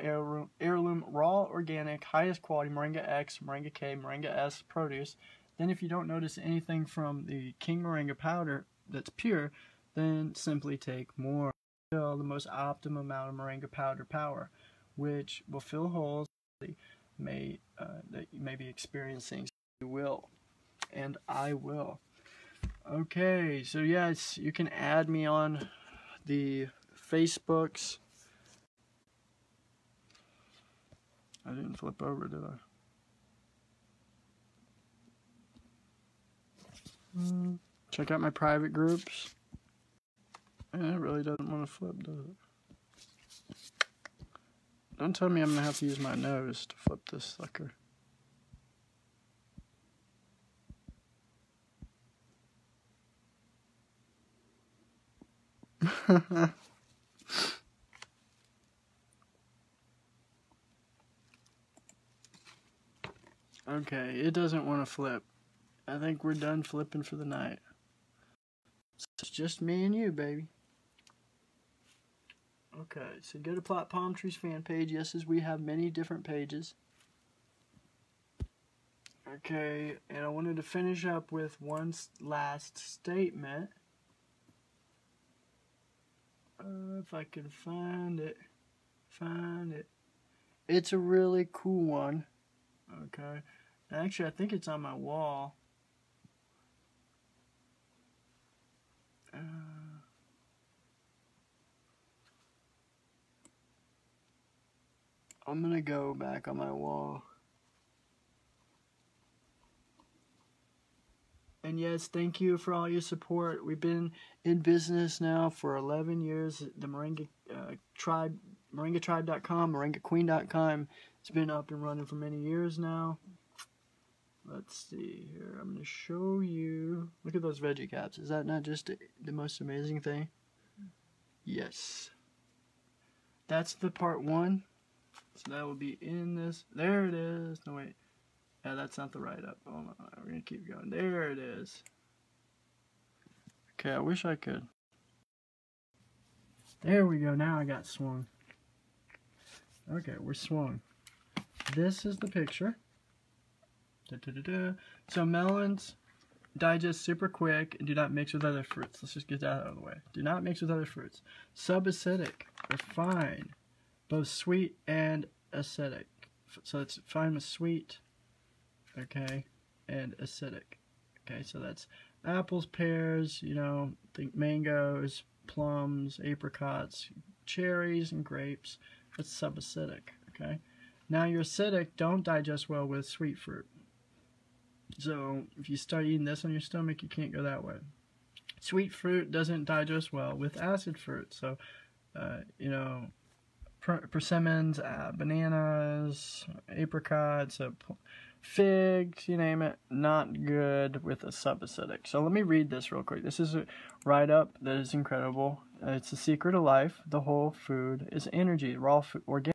heirloom, raw, organic, highest quality Moringa X, Moringa K, Moringa S produce. Then if you don't notice anything from the King Moringa powder that's pure, then simply take more. Fill the most optimum amount of Moringa powder power, which will fill holes that you may be experiencing. You will. And I will. Okay, so yes, you can add me on the Facebooks. I didn't flip over, did I? Check out my private groups. Yeah, it really doesn't want to flip, does it? Don't tell me I'm going to have to use my nose to flip this sucker. Okay, it doesn't want to flip. I think we're done flipping for the night. It's just me and you, baby. Okay, so go to Plot Palm Trees fan page. Yes, as we have many different pages. Okay, and I wanted to finish up with one last statement. If I can find it. It's a really cool one. Okay. Actually, I think it's on my wall. I'm going to go back on my wall. And yes, thank you for all your support. We've been in business now for 11 years. The Moringa Tribe, MoringaTribe.com, MoringaQueen.com. It's been up and running for many years now. Let's see here. I'm going to show you. Look at those veggie caps. Is that not just the most amazing thing? Yes. That's the part 1. So that will be in this. There it is. No, wait. Yeah, that's not the write-up. Hold on, we're gonna keep going. There it is. Okay, I wish I could. There we go, now I got swung. Okay, we're swung. This is the picture. So melons digest super quick and do not mix with other fruits. Let's just get that out of the way. Do not mix with other fruits. Subacidic are fine, both sweet and acidic. So it's fine with sweet, okay, and acidic. Okay, so that's apples, pears, you know, think mangoes, plums, apricots, cherries, and grapes. That's subacidic, okay? Now your acidic don't digest well with sweet fruit. So if you start eating this on your stomach, you can't go that way. Sweet fruit doesn't digest well with acid fruit. So, you know, persimmons, bananas, apricots, figs, you name it, not good with a subacidic. So let me read this real quick. This is a write-up that is incredible. It's the secret of life. The whole food is energy. Raw food, organic.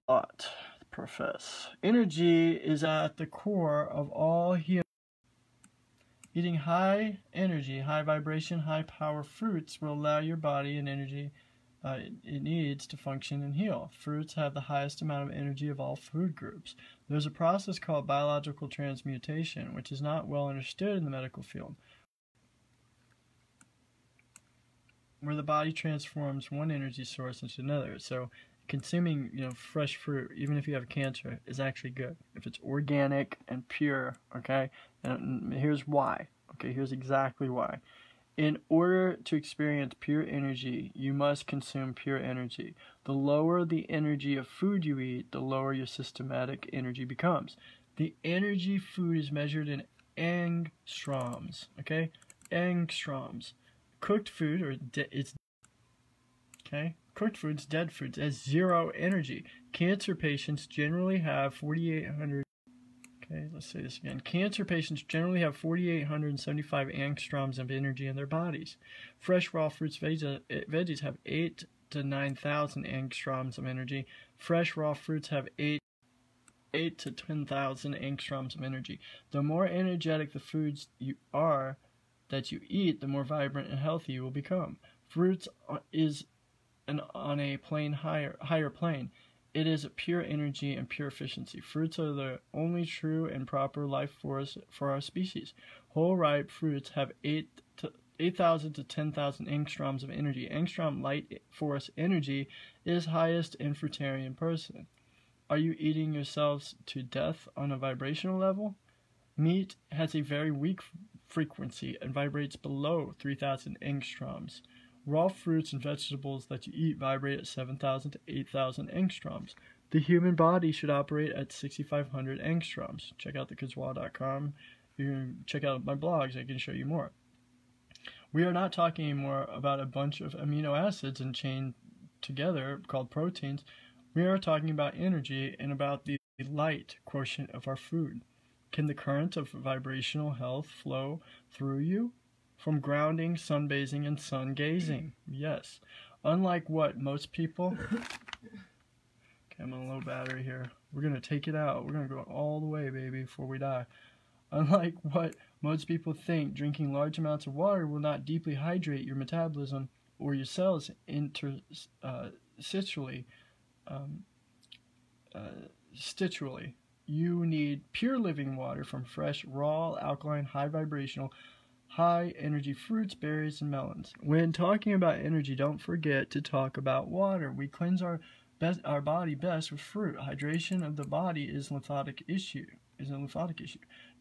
Profess. Energy is at the core of all human. Eating high energy, high vibration, high power fruits will allow your body and energy it needs to function and heal. Fruits have the highest amount of energy of all food groups. There's a process called biological transmutation, which is not well understood in the medical field, where the body transforms one energy source into another. So consuming, you know, fresh fruit, even if you have cancer, is actually good if it's organic and pure, okay? And here's why. Okay, here's exactly why. In order to experience pure energy, you must consume pure energy. The lower the energy of food you eat, the lower your systematic energy becomes. The energy food is measured in angstroms, okay? Angstroms. Cooked food, cooked foods, dead foods, has zero energy. Cancer patients generally have 4,800. Okay, let's say this again. Cancer patients generally have 4,875 angstroms of energy in their bodies. Fresh raw fruits, veggies have 8,000 to 9,000 angstroms of energy. Fresh raw fruits have 8 to 10,000 angstroms of energy. The more energetic the foods that you eat, the more vibrant and healthy you will become. Fruits is on a higher plane. It is a pure energy and pure efficiency. Fruits are the only true and proper life force for our species. Whole ripe fruits have 8,000 to 10,000 angstroms of energy. Angstrom light force energy is highest in fruitarian person. Are you eating yourselves to death on a vibrational level? Meat has a very weak frequency and vibrates below 3,000 angstroms. Raw fruits and vegetables that you eat vibrate at 7,000 to 8,000 angstroms. The human body should operate at 6,500 angstroms. Check out thekizwa.com. You can check out my blogs. I can show you more. We are not talking anymore about a bunch of amino acids and chained together called proteins. We are talking about energy and about the light quotient of our food. Can the current of vibrational health flow through you? From grounding, sunbathing, and sun gazing. Yes. Unlike what most people... Okay, I'm on low battery here. We're going to take it out. We're going to go all the way, baby, before we die. Unlike what most people think, drinking large amounts of water will not deeply hydrate your metabolism or your cells stitually. You need pure living water from fresh, raw, alkaline, high vibrational, high energy fruits, berries, and melons. When talking about energy, don't forget to talk about water. We cleanse our body best with fruit. Hydration of the body is a lymphatic issue.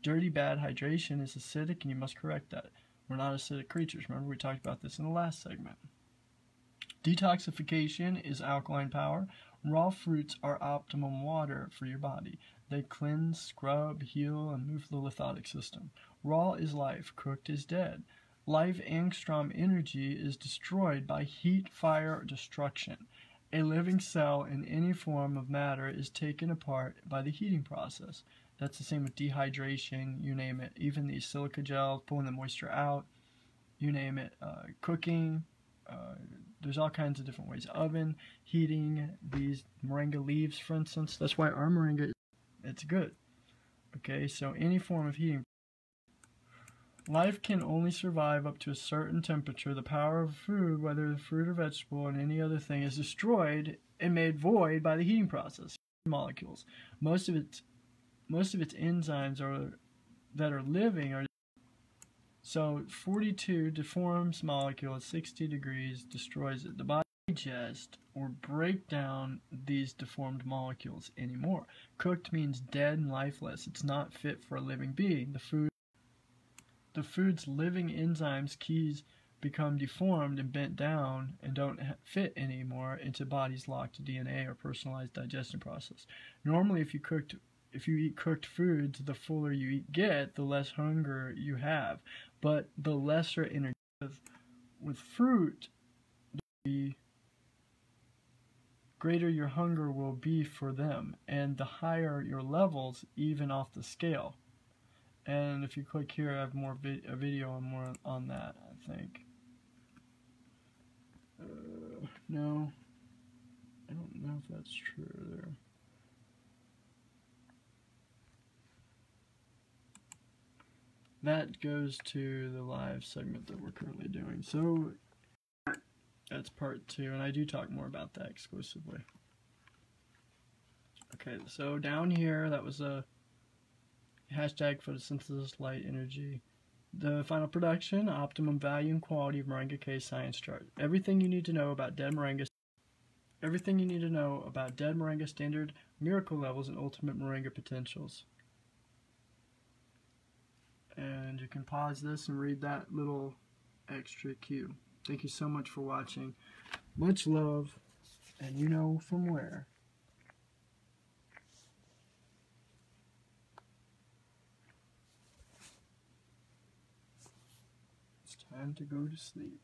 Dirty, bad hydration is acidic, and you must correct that. We're not acidic creatures. Remember, we talked about this in the last segment. Detoxification is alkaline power. Raw fruits are optimum water for your body. They cleanse, scrub, heal, and move the lymphatic system. Raw is life, cooked is dead. Life angstrom energy is destroyed by heat, fire, or destruction. A living cell in any form of matter is taken apart by the heating process. That's the same with dehydration, you name it. Even these silica gels, pulling the moisture out, you name it. Cooking, there's all kinds of different ways. Oven, heating, these moringa leaves, for instance. That's why our moringa, it's good. Okay, so any form of heating. Life can only survive up to a certain temperature. The power of food, whether the fruit or vegetable and any other thing, is destroyed and made void by the heating process. Molecules. Most of its enzymes that are living are. So 42 deforms molecule at 60 degrees, destroys it. The body digest or break down these deformed molecules anymore. Cooked means dead and lifeless. It's not fit for a living being. The food's living enzymes keys become deformed and bent down and don't fit anymore into body's locked DNA or personalized digestion process. Normally, if you eat cooked foods, the fuller you get, the less hunger you have. But the lesser energy with fruit, the greater your hunger will be for them, and the higher your levels, even off the scale. And if you click here, I have a video on more on that, I think. No, I don't know if that's true there. That goes to the live segment that we're currently doing. So that's part 2, and I do talk more about that exclusively. Okay, so down here, that was a hashtag photosynthesis light energy. The final production, optimum value and quality of Moringa K science chart. Everything you need to know about dead Moringa standard miracle levels and ultimate Moringa potentials. And you can pause this and read that little extra cue. Thank you so much for watching. Much love, and you know from where. It's time to go to sleep.